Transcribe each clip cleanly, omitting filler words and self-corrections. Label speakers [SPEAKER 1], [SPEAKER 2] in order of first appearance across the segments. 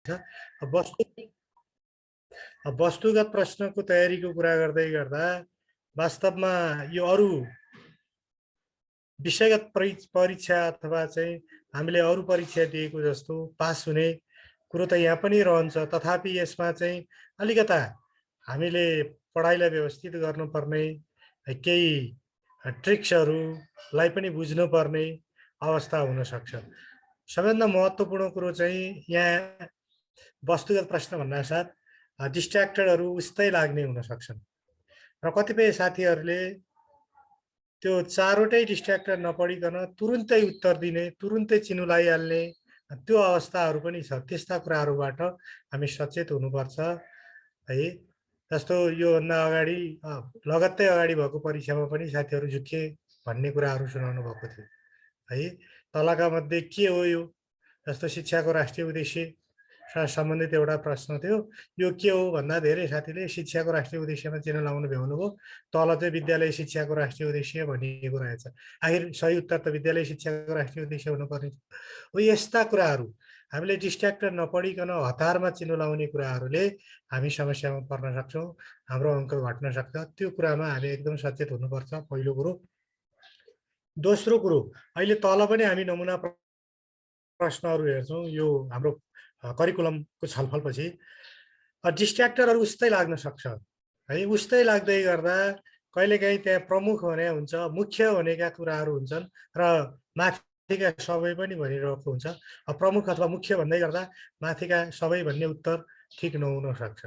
[SPEAKER 1] वस्तु वस्तुगत प्रश्नको तयारीको कुरा गर्दै गर्दा वास्तवमा यो अरू विषयगत परीक्षा अथवा चाहिँ हामीले अरू परीक्षा दिएको जस्तो पास हुने कुरो त यहाँ पनि रहन्छ। तथापि यसमा चाहिँ अलिकता हामीले पढाइलाई व्यवस्थित गर्नुपर्ने केही ट्रिक्सहरूलाई पनि बुझ्नुपर्ने अवस्था हुनसक्छ। सबैभन्दा महत्त्वपूर्ण कुरो चाहिँ यहाँ वस्तुगत प्रश्न भन्नासाथ डिस्ट्र्याक्टेडहरू उस्तै लाग्ने हुन सक्छन् र कतिपय साथीहरूले त्यो चारवटै डिस्ट्र्याक्टेड नपढिकन तुरुन्तै उत्तर दिने, तुरुन्तै चिनो लगाइहाल्ने त्यो अवस्थाहरू पनि छ। त्यस्ता कुराहरूबाट हामी सचेत हुनुपर्छ है। जस्तो योभन्दा अगाडि लगत्तै अगाडि भएको परीक्षामा पनि साथीहरू झुक्के भन्ने कुराहरू सुनाउनु भएको थियो है। तलका मध्ये के हो यो? जस्तो शिक्षाको राष्ट्रिय उद्देश्य सम्बन्धित एउटा प्रश्न थियो। यो के हो भन्दा धेरै साथीले शिक्षाको राष्ट्रिय उद्देश्यमा चिन्ह लाउनु भ्याउनुभयो। तल चाहिँ विद्यालय शिक्षाको राष्ट्रिय उद्देश्य भनिएको रहेछ। आखिर सही उत्तर त विद्यालय शिक्षाको राष्ट्रिय उद्देश्य हुनुपर्ने हो। यस्ता कुराहरू हामीले डिस्ट्र्याक्टेड नपढिकन हतारमा चिन्ह लाउने कुराहरूले हामी समस्यामा पर्न सक्छौँ, हाम्रो अङ्क घट्न सक्छ। त्यो कुरामा हामी एकदम सचेत हुनुपर्छ, पहिलो कुरो। दोस्रो कुरो, अहिले तल पनि हामी नमुना प्रश्नहरू हेर्छौँ यो हाम्रो करिकुलमको छलफलपछि। डिस्ट्र्याक्टरहरू उस्तै लाग्न सक्छ है। उस्तै लाग्दै गर्दा कहिलेकाहीँ त्यहाँ प्रमुख भने हुन्छ, मुख्य भनेका कुराहरू हुन्छन् र माथिका सबै पनि भनिरहेको हुन्छ। प्रमुख अथवा मुख्य भन्दै गर्दा माथिका सबै भन्ने उत्तर ठिक नहुन सक्छ,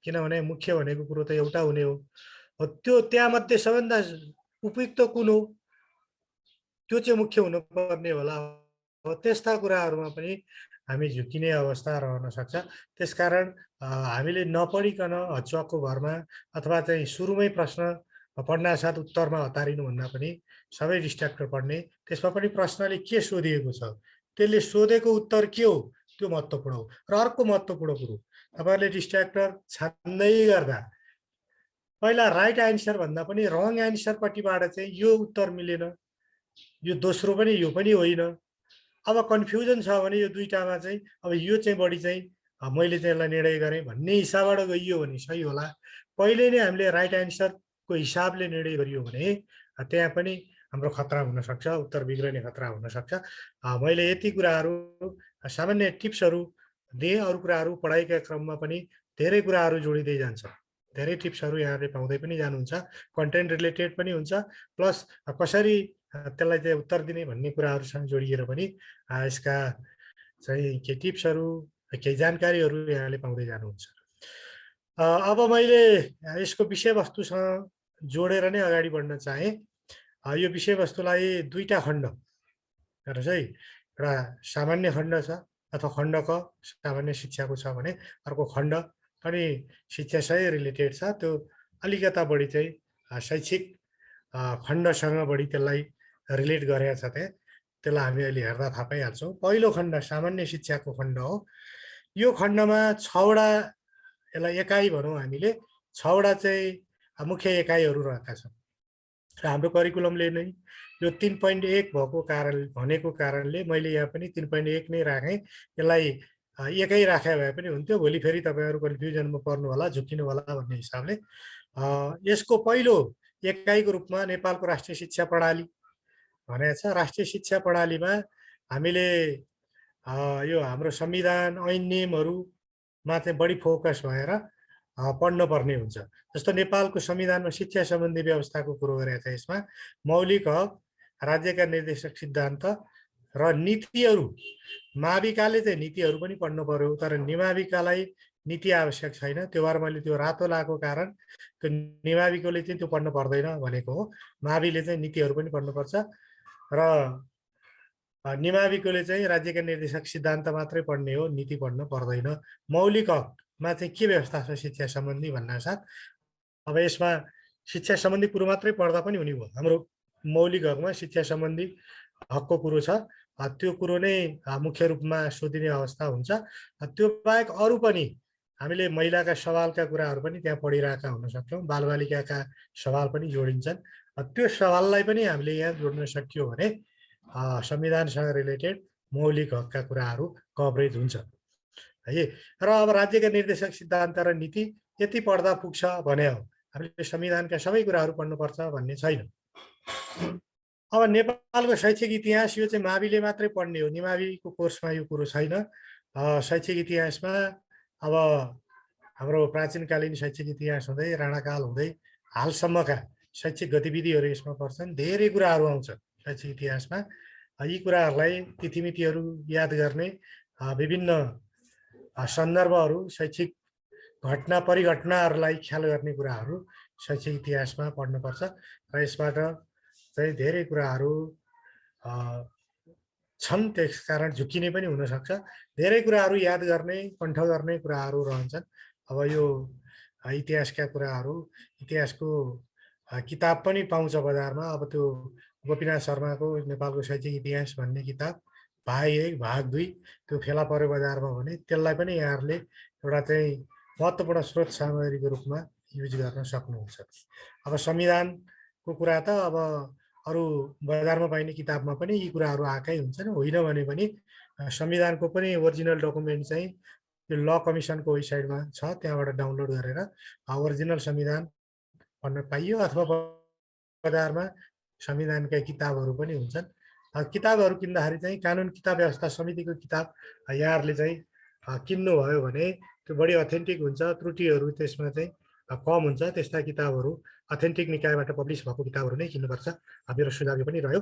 [SPEAKER 1] किनभने मुख्य भनेको कुरो त एउटा हुने हो। त्यो त्यहाँमध्ये सबैभन्दा उपयुक्त कुन हो त्यो चाहिँ मुख्य हुनुपर्ने होला। त्यस्ता कुराहरूमा पनि हामी झुकिने अवस्था रहन सक्छ। त्यसकारण हामीले नपढिकन हचुवाको भरमा अथवा चाहिँ सुरुमै प्रश्न पढ्नासाथ उत्तरमा हतारिनुभन्दा पनि सबै डिस्ट्र्याक्टर पढ्ने, त्यसमा पनि प्रश्नले के सोधिएको छ, त्यसले सोधेको उत्तर के हो त्यो महत्त्वपूर्ण हो। र अर्को महत्त्वपूर्ण कुरो, तपाईँहरूले डिस्ट्र्याक्टर छान्दै गर्दा पहिला राइट एन्सर भन्दा पनि रङ एन्सरपट्टिबाट चाहिँ यो उत्तर मिलेन, यो दोस्रो पनि यो पनि होइन, अब कन्फ्युजन छ भने यो दुईटामा चाहिँ अब यो चाहिँ बढी चाहिँ मैले चाहिँ यसलाई निर्णय गरेँ भन्ने हिसाबबाट गइयो भने सही होला। पहिले नै हामीले राइट एन्सरको हिसाबले निर्णय गरियो भने त्यहाँ पनि हाम्रो खतरा हुनसक्छ, उत्तर बिग्रने खतरा हुनसक्छ। मैले यति कुराहरू सामान्य टिप्सहरू दिएँ। अरू कुराहरू पढाइका क्रममा पनि धेरै कुराहरू जोडिँदै जान्छ, धेरै टिप्सहरू यहाँले पाउँदै पनि जानुहुन्छ। कन्टेन्ट रिलेटेड पनि हुन्छ, प्लस कसरी त्यसलाई चाहिँ उत्तर दिने भन्ने कुराहरूसँग जोडिएर पनि यसका चाहिँ के टिप्सहरू, केही जानकारीहरू यहाँले पाउँदै जानुहुन्छ। अब मैले यसको विषयवस्तुसँग जोडेर नै अगाडि बढ्न चाहेँ। यो विषयवस्तुलाई दुईटा खण्ड हेर्नुहोस् है। एउटा सामान्य खण्ड छ अथवा खण्ड क सामान्य शिक्षाको छ भने, अर्को खण्ड पनि शिक्षासँग रिलेटेड छ, त्यो अलिकता बढी चाहिँ शैक्षिक खण्डसँग बढी त्यसलाई रिलेट गरेको छ। त्यसलाई हामी अहिले हेर्दा थाहा पाइहाल्छौँ। पहिलो खण्ड सामान्य शिक्षाको खण्ड हो। यो खण्डमा 6वटा, यसलाई एकाइ भनौँ हामीले, 6वटा चाहिँ मुख्य एकाइहरू रहेका छन् र हाम्रो करिकुलमले नै यो 3.1 भएको भनेको कारणले मैले यहाँ पनि 3.1 नै राखेँ। यसलाई एकै राखे भए पनि हुन्थ्यो, भोलि फेरि तपाईँहरू कन्फ्युजनमा पर्नु होला, झुकिनु होला भन्ने हिसाबले यसको पहिलो एकाइको रूपमा नेपालको राष्ट्रिय शिक्षा प्रणाली भनेको छ। राष्ट्रिय शिक्षा प्रणालीमा हामीले यो हाम्रो संविधान ऐन नियमहरूमा चाहिँ बढी फोकस भएर पढ्नुपर्ने हुन्छ। जस्तो नेपालको संविधानमा शिक्षा सम्बन्धी व्यवस्थाको कुरो गरेको छ। यसमा मौलिक हक, राज्यका निर्देशक सिद्धान्त र नीतिहरू, माविकाले चाहिँ नीतिहरू पनि पढ्नु पर्यो, तर निमाविकालाई नीति आवश्यक छैन। त्यो भएर मैले त्यो रातो लगाएको कारण त्यो निमाविकोले चाहिँ त्यो पढ्नु पर्दैन भनेको हो। माविले चाहिँ नीतिहरू पनि पढ्नुपर्छ र निमाविकोले चाहिँ राज्यका निर्देशक सिद्धान्त मात्रै पढ्ने हो, नीति पढ्नु पर्दैन। मौलिक हकमा चाहिँ के व्यवस्था छ शिक्षा सम्बन्धी भन्नासाथ अब यसमा शिक्षा सम्बन्धी कुरो मात्रै पढ्दा पनि हुने भयो। हाम्रो मौलिक हकमा शिक्षा सम्बन्धी हकको कुरो छ, त्यो कुरो नै मुख्य रूपमा सोधिने अवस्था हुन्छ। त्यो बाहेक अरू पनि हामीले महिलाका सवालका कुराहरू पनि त्यहाँ पढिरहेका हुन सक्छौँ, बालबालिकाका सवाल पनि जोडिन्छन्। त्यो सवाललाई पनि हामीले यहाँ जोड्न सकियो भने संविधानसँग रिलेटेड मौलिक हकका कुराहरू कभरेज हुन्छ है। र अब राज्यका निर्देशक सिद्धान्त र नीति यति पढ्दा पुग्छ भने हो, हामीले संविधानका सबै कुराहरू पढ्नुपर्छ भन्ने छैन। अब नेपालको शैक्षिक इतिहास यो चाहिँ माविले मात्रै पढ्ने हो, निमाविको कोर्समा यो कुरो छैन। शैक्षिक इतिहासमा अब हाम्रो प्राचीनकालीन शैक्षिक इतिहास हुँदै राणाकाल हुँदै हालसम्मका शैक्षिक गतिविधिहरू यसमा पर्छन्। धेरै कुराहरू आउँछ शैक्षिक इतिहासमा। यी कुराहरूलाई तिथिमितिहरू याद गर्ने, विभिन्न सन्दर्भहरू, शैक्षिक घटना परिघटनाहरूलाई ख्याल गर्ने कुराहरू शैक्षिक इतिहासमा पढ्नुपर्छ र यसबाट चाहिँ धेरै कुराहरू छन्, त्यस कारण झुक्किने पनि हुनसक्छ। धेरै कुराहरू याद गर्ने, कण्ठ गर्ने कुराहरू रहन्छन्। अब यो इतिहासका कुराहरू, इतिहासको किताब पनि पाउँछ बजारमा। अब त्यो गोपीनाथ शर्माको नेपालको शैक्षिक इतिहास भन्ने किताब भाग 1 भाग 2 त्यो फेला पर्यो बजारमा भने त्यसलाई पनि यहाँहरूले एउटा चाहिँ महत्त्वपूर्ण स्रोत सामग्रीको रूपमा युज गर्न सक्नुहुन्छ। अब संविधानको कुरा त अब अरू बजारमा पाइने किताबमा पनि यी कुराहरू आएकै हुन्छन्। होइन भने पनि संविधानको पनि ओरिजिनल डकुमेन्ट चाहिँ यो ल कमिसनको वेबसाइटमा छ, त्यहाँबाट डाउनलोड गरेर ओरिजिनल संविधान पढ्न पाइयो। अथवा बजारमा संविधानका किताबहरू पनि हुन्छन्। किताबहरू किन्दाखेरि चाहिँ कानुन किताब व्यवस्था समितिको किताब यहाँहरूले चाहिँ किन्नुभयो भने त्यो बढी अथेन्टिक हुन्छ, त्रुटिहरू त्यसमा चाहिँ कम हुन्छ। त्यस्ता किताबहरू अथेन्टिक निकायबाट पब्लिस भएको किताबहरू नै किन्नुपर्छ, मेरो सुझाव पनि रह्यो।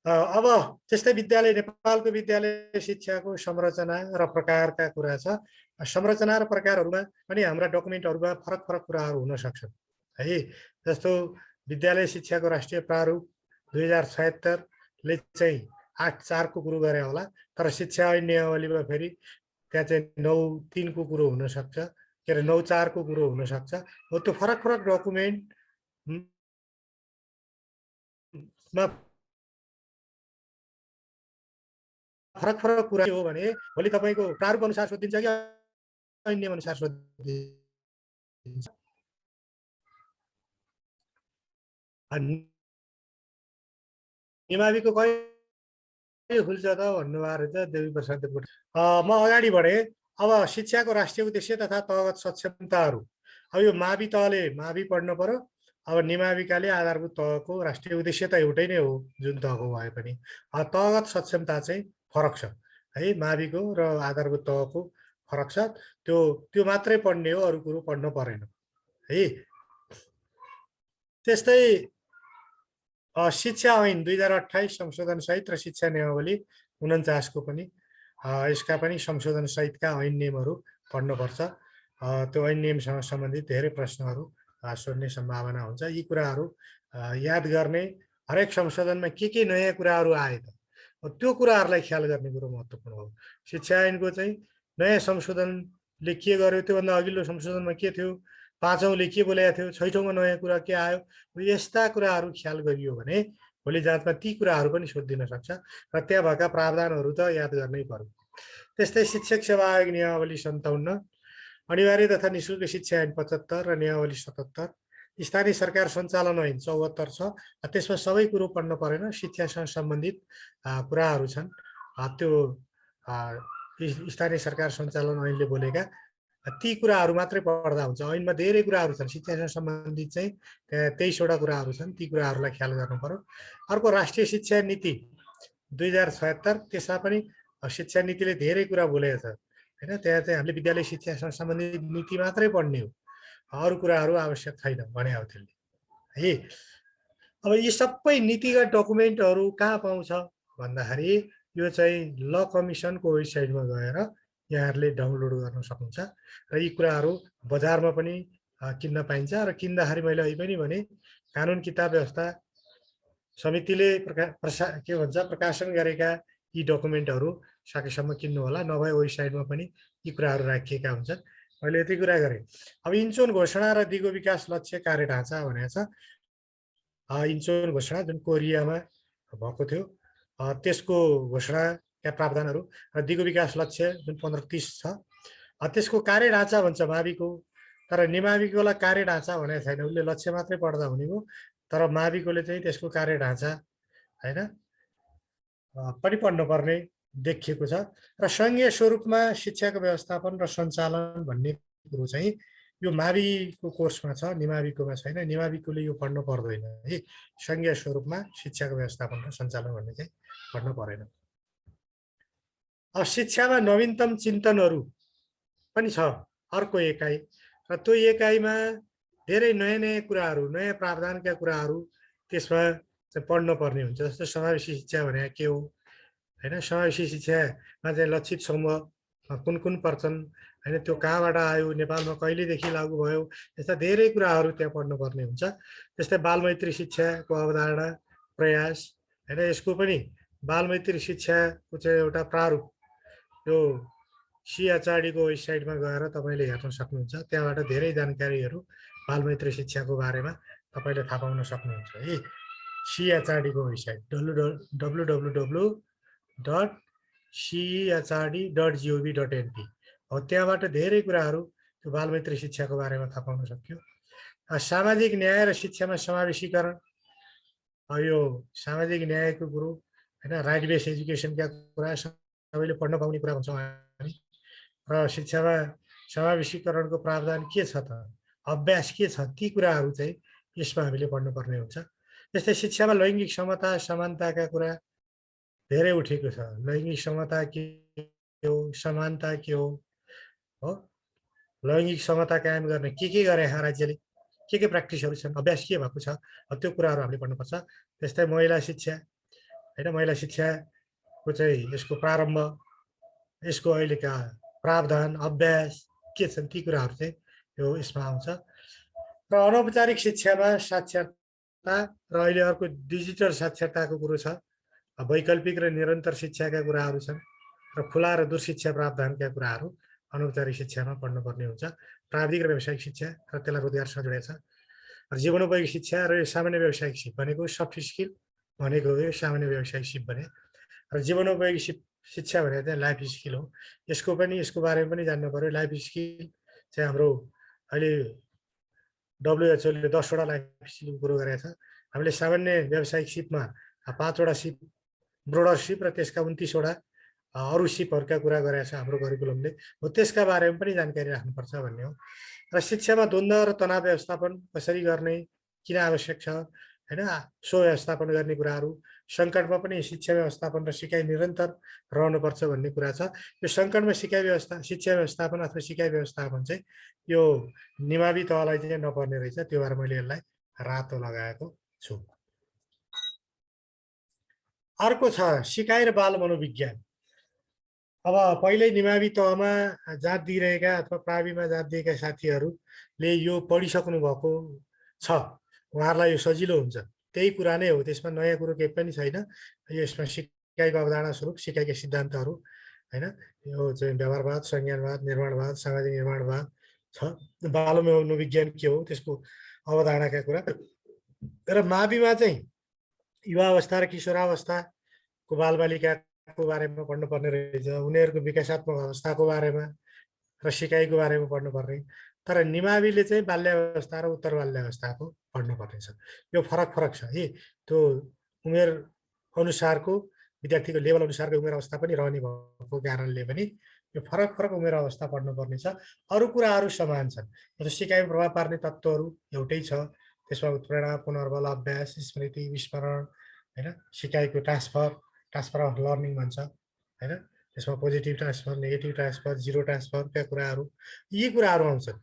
[SPEAKER 1] अब त्यस्तै विद्यालय, नेपालको विद्यालय शिक्षाको संरचना र प्रकारका कुरा छ। संरचना र प्रकारहरूमा पनि हाम्रा डकुमेन्टहरूमा फरक फरक कुराहरू हुन सक्छन् है। जस्तो विद्यालय शिक्षाको राष्ट्रिय प्रारूप 2076ले चाहिँ 8.4 को कुरो गरे होला, तर शिक्षा ऐन नियमावलीमा फेरि त्यहाँ चाहिँ 9.3 को कुरो हुनसक्छ, के अरे 9.4 को कुरो हुनसक्छ। हो त्यो फरक फरक डकुमेन्टमा फरक फरक कुरा हो भने भोलि तपाईँको प्रारूप अनुसार सोधिन्छ कि ऐन नियम अनुसार सोधिन्छ। निमाविको कहिले खुल्छ त भन्नुभएको रहेछ देवी प्रसाद देवकोटा। म अगाडि बढेँ। अब शिक्षाको राष्ट्रिय उद्देश्य तथा तहगत सक्षमताहरू, अब यो मावि तहले मावि पढ्नु पर्यो। अब निमाविकाले आधारभूत तहको राष्ट्रिय उद्देश्य त एउटै नै हो, जुन तहको भए पनि तहगत सक्षमता चाहिँ फरक छ है। माविको र आधारभूत तहको फरक छ। त्यो मात्रै पढ्ने हो, अरू कुरो पढ्नु परेन है। त्यस्तै शिक्षा ऐन 2028 संशोधन सहित र शिक्षा नियमावली 49 को पनि यसका पनि संशोधन सहितका ऐन नियमहरू पढ्नुपर्छ। त्यो ऐन नियमसँग सम्बन्धित धेरै प्रश्नहरू सोध्ने सम्भावना हुन्छ। यी कुराहरू याद गर्ने, हरेक संशोधनमा के नयाँ कुराहरू आए त त्यो कुराहरूलाई ख्याल गर्ने कुरो महत्त्वपूर्ण हो। शिक्षा ऐनको चाहिँ नयाँ संशोधनले के गर्यो, त्योभन्दा अघिल्लो संशोधनमा के थियो, 5औँले के बोलेको थियो, 6औँमा नयाँ कुरा के आयो, यस्ता कुराहरू ख्याल गरियो भने भोलि जाँचमा ती कुराहरू पनि सोधिन सक्छ र त्यहाँ भएका प्रावधानहरू त याद गर्नै पर्यो। त्यस्तै शिक्षक सेवा आयोग नियमावली 57, अनिवार्य तथा निःशुल्क शिक्षा ऐन 75 र नियमावली 77, स्थानीय सरकार सञ्चालन ऐन 74 छ। त्यसमा सबै कुरो पढ्नु परेन, शिक्षासँग सम्बन्धित कुराहरू छन्। त्यो स्थानीय सरकार सञ्चालन ऐनले बोलेका ती कुराहरू मात्रै पढ्दा हुन्छ। ऐनमा धेरै कुराहरू छन्, शिक्षासँग सम्बन्धित चाहिँ 23वटा कुराहरू छन्, ती कुराहरूलाई ख्याल गर्नु पर्यो। अर्को राष्ट्रिय शिक्षा नीति 2076, त्यसमा पनि शिक्षा नीतिले धेरै कुरा बोलेको छ होइन। त्यहाँ चाहिँ हामीले विद्यालय शिक्षासँग सम्बन्धित नीति मात्रै पढ्ने हो, अरू कुराहरू आवश्यक छैन भने हो त्यसले है। अब यी सबै नीतिगत डकुमेन्टहरू कहाँ पाउँछ भन्दाखेरि यो चाहिँ ल कमिसनको वेबसाइटमा गएर यहाँहरूले डाउनलोड गर्न सक्नुहुन्छ र यी कुराहरू बजारमा पनि किन्न पाइन्छ। र किन्दाखेरि मैले अहिले पनि भने कानुन किताब व्यवस्था समितिले प्रकाशन गरेका यी डकुमेन्टहरू सकेसम्म किन्नु होला, नभए वेबसाइटमा पनि यी कुराहरू राखिएका हुन्छन्। मैले यति कुरा गरेँ। अब इन्चोन घोषणा र दिगो विकास लक्ष्य कार्य ढाँचा भनेको छ। इन्चोन घोषणा जुन कोरियामा भएको थियो, त्यसको घोषणाका प्रावधानहरू र दिगो विकास लक्ष्य जुन 1530 छ, त्यसको कार्य ढाँचा भन्छ माविको। तर निमाविकोलाई कार्य ढाँचा भनेको छैन, उसले लक्ष्य मात्रै पढ्दा हुने हो। तर माविकोले चाहिँ त्यसको कार्य ढाँचा होइन पनि पढ्नु पर्ने देखिएको छ र सङ्घीय स्वरूपमा शिक्षाको व्यवस्थापन र सञ्चालन भन्ने कुरो चाहिँ यो माविको कोर्समा छ, निमाविकोमा छैन। निमाविकोले यो पढ्नु पर्दैन है। सङ्घीय स्वरूपमा शिक्षाको व्यवस्थापन र सञ्चालन भन्ने चाहिँ पढ्नु परेन। अब शिक्षामा नवीनतम चिन्तनहरू पनि छ अर्को एकाइ, र त्यो एकाइमा धेरै नयाँ नयाँ कुराहरू, नयाँ प्रावधानका कुराहरू त्यसमा चाहिँ पढ्नु पर्ने हुन्छ। जस्तो समावेशी शिक्षा भने के हो होइन, समावेशी शिक्षामा चाहिँ लक्षित समूह कुन कुन पर्छन् होइन, त्यो कहाँबाट आयो, नेपालमा कहिलेदेखि लागू भयो, यस्ता धेरै कुराहरू त्यहाँ पढ्नुपर्ने हुन्छ। जस्तै बालमैत्री शिक्षाको अवधारणा, प्रयास होइन, यसको पनि बालमैत्री शिक्षाको चाहिँ एउटा प्रारूप यो सिएचआरडीको वेबसाइटमा गएर तपाईँले हेर्न सक्नुहुन्छ। त्यहाँबाट धेरै जानकारीहरू बालमैत्री शिक्षाको बारेमा तपाईँले थाहा पाउन सक्नुहुन्छ है। सिएचआरडीको वेबसाइट www.chrd.gov.np हो, त्यहाँबाट धेरै कुराहरू त्यो बालमैत्री शिक्षाको बारेमा थाहा पाउन सक्यो। सामाजिक न्याय र शिक्षामा समावेशीकरण, यो सामाजिक न्यायको कुरो होइन, राइट बेस एजुकेसनका कुरा सबैले पढ्न पाउने कुरा भन्छौँ हामी। र शिक्षामा समावेशीकरणको प्रावधान के छ त, अभ्यास के छ, ती कुराहरू चाहिँ यसमा हामीले पढ्नुपर्ने हुन्छ। जस्तै शिक्षामा लैङ्गिक समता समानताका कुरा धेरै उठेको छ। लैङ्गिक समता के हो, समानता के हो, लैङ्गिक समता कायम गर्ने के गरे राज्यले, के प्र्याक्टिसहरू छन्, अभ्यास के भएको छ, त्यो कुराहरू हामीले पढ्नुपर्छ। त्यस्तै महिला शिक्षा होइन, महिला शिक्षाको चाहिँ यसको प्रारम्भ, यसको अहिलेका प्रावधान, अभ्यास के छन्, ती कुराहरू चाहिँ यो यसमा आउँछ। र अनौपचारिक शिक्षामा साक्षरता र अहिले अर्को डिजिटल साक्षरताको कुरो छ। वैकल्पिक र निरन्तर शिक्षाका कुराहरू छन् र खुला र दूरशिक्षा प्रावधानका कुराहरू अनौपचारिक शिक्षामा पढ्नुपर्ने हुन्छ। प्राविधिक र व्यावसायिक शिक्षा र त्यसलाई रोजगारसँग जोडेको छ। र जीवनोपयोगी शिक्षा र यो सामान्य व्यावसायिक सिप भनेको सफ्ट स्किल भनेको यो सामान्य व्यावसायिक सिप भने, र जीवनोपयोगी शिक्षा भनेको चाहिँ लाइफ स्किल हो। यसको बारेमा पनि जान्नु पर्यो। लाइफ स्किल चाहिँ हाम्रो अहिले WHO ले 10वटा लाइफ स्किलको कुरो गरेको छ। हामीले सामान्य व्यावसायिक सिपमा 5वटा सिप, ब्रोडर सिप र त्यसका 29वटा अरू सिपहरूका कुरा गरेको छ हाम्रो करिकुलमले हो। त्यसका बारेमा पनि जानकारी राख्नुपर्छ भन्ने हो। र शिक्षामा द्वन्द्व र तनाव व्यवस्थापन कसरी गर्ने, किन आवश्यक छ होइन, सो व्यवस्थापन गर्ने कुराहरू। सङ्कटमा पनि शिक्षा व्यवस्थापन र सिकाइ निरन्तर रहनुपर्छ भन्ने कुरा छ। यो सङ्कटमा शिक्षा व्यवस्थापन अथवा सिकाइ व्यवस्थापन चाहिँ यो निमावि तहलाई चाहिँ नपर्ने रहेछ। त्यो भएर मैले यसलाई रातो लगाएको छु। अर्को छ सिकाइ र बाल मनोविज्ञान। अब पहिल्यै निमावि तहमा जाँच दिइरहेका अथवा प्राविमा जाँच दिएका साथीहरूले यो पढिसक्नु भएको छ, उहाँहरूलाई यो सजिलो हुन्छ। त्यही कुरा नै हो, त्यसमा नयाँ कुरो केही पनि छैन। यसमा सिकाइको अवधारणा स्वरूप सिकाइका सिद्धान्तहरू होइन, यो चाहिँ व्यवहारवाद, संज्ञानवाद, निर्माणवाद, सामाजिक निर्माणवाद छ। बाल मनोविज्ञान के हो, त्यसको अवधारणाका कुरा। र माविमा चाहिँ युवा अवस्था र किशोरावस्थाको बालबालिकाको बारेमा पढ्नुपर्ने रहेछ, उनीहरूको विकासात्मक अवस्थाको बारेमा र सिकाइको बारेमा पढ्नुपर्ने। तर निमाविले चाहिँ बाल्यावस्था र उत्तर बाल्यावस्थाको पढ्नुपर्ने छ। यो फरक छ है। त्यो उमेर अनुसारको, विद्यार्थीको लेभल अनुसारको उमेर अवस्था पनि रहने भएको कारणले पनि यो फरक उमेर अवस्था पढ्नुपर्ने छ। अरू कुराहरू समान छन्। जस्तो सिकाइमा प्रभाव पार्ने तत्त्वहरू एउटै छ। त्यसमा उत्प्रेरणा, पुनर्बल, अभ्यास, स्मृति, विस्मरण होइन, सिकाइको ट्रान्सफर अफ लर्निङ भन्छ होइन, त्यसमा positive transfer, negative transfer, zero ट्रान्सफरका कुराहरू, यी कुराहरू आउँछन्।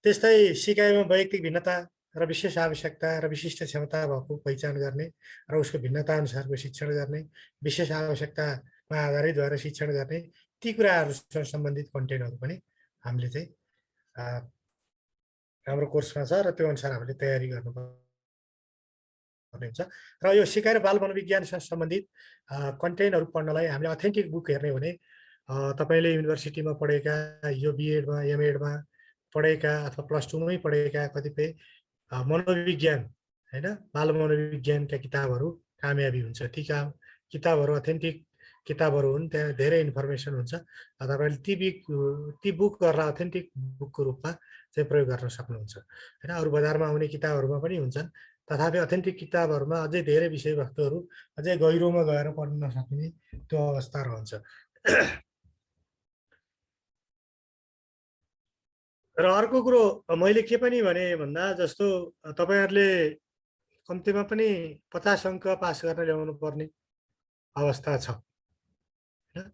[SPEAKER 1] त्यस्तै सिकाइमा वैयक्तिक भिन्नता र विशेष आवश्यकता र विशिष्ट क्षमता भएको पहिचान गर्ने र उसको भिन्नता अनुसारको शिक्षण गर्ने, विशेष आवश्यकतामा आधारित भएर शिक्षण गर्ने, ती कुराहरूसँग सम्बन्धित कन्टेन्टहरू पनि हामीले चाहिँ हाम्रो कोर्समा छ र त्यो अनुसार हामीले तयारी गर्नुपर्ने हुन्छ। र यो सिकाइ र बाल मनोविज्ञानसँग सम्बन्धित कन्टेन्टहरू पढ्नलाई हामीले अथेन्टिक बुक हेर्ने हो भने तपाईँले युनिभर्सिटीमा पढेका, यो बिएडमा एमएडमा पढेका अथवा +2मै पढेका कतिपय मनोविज्ञान होइन, बाल मनोविज्ञानका किताबहरू कामयाबी हुन्छ। ती किताबहरू अथेन्टिक किताबहरू हुन्, त्यहाँ धेरै इन्फर्मेसन हुन्छ। तपाईँले ती बुकहरूलाई अथेन्टिक बुकको रूपमा चाहिँ प्रयोग गर्न सक्नुहुन्छ होइन। अरू बजारमा आउने किताबहरूमा पनि हुन्छन्, तथापि अथेन्टिक किताबहरूमा अझै धेरै विषयवस्तुहरू अझै गहिरोमा गएर पढ्न नसक्ने त्यो अवस्था रहन्छ। र अर्को कुरो मैले के पनि भने भन्दा जस्तो तपाईँहरूले कम्तीमा पनि 50 अङ्क पास गर्न ल्याउनु पर्ने अवस्था छ होइन।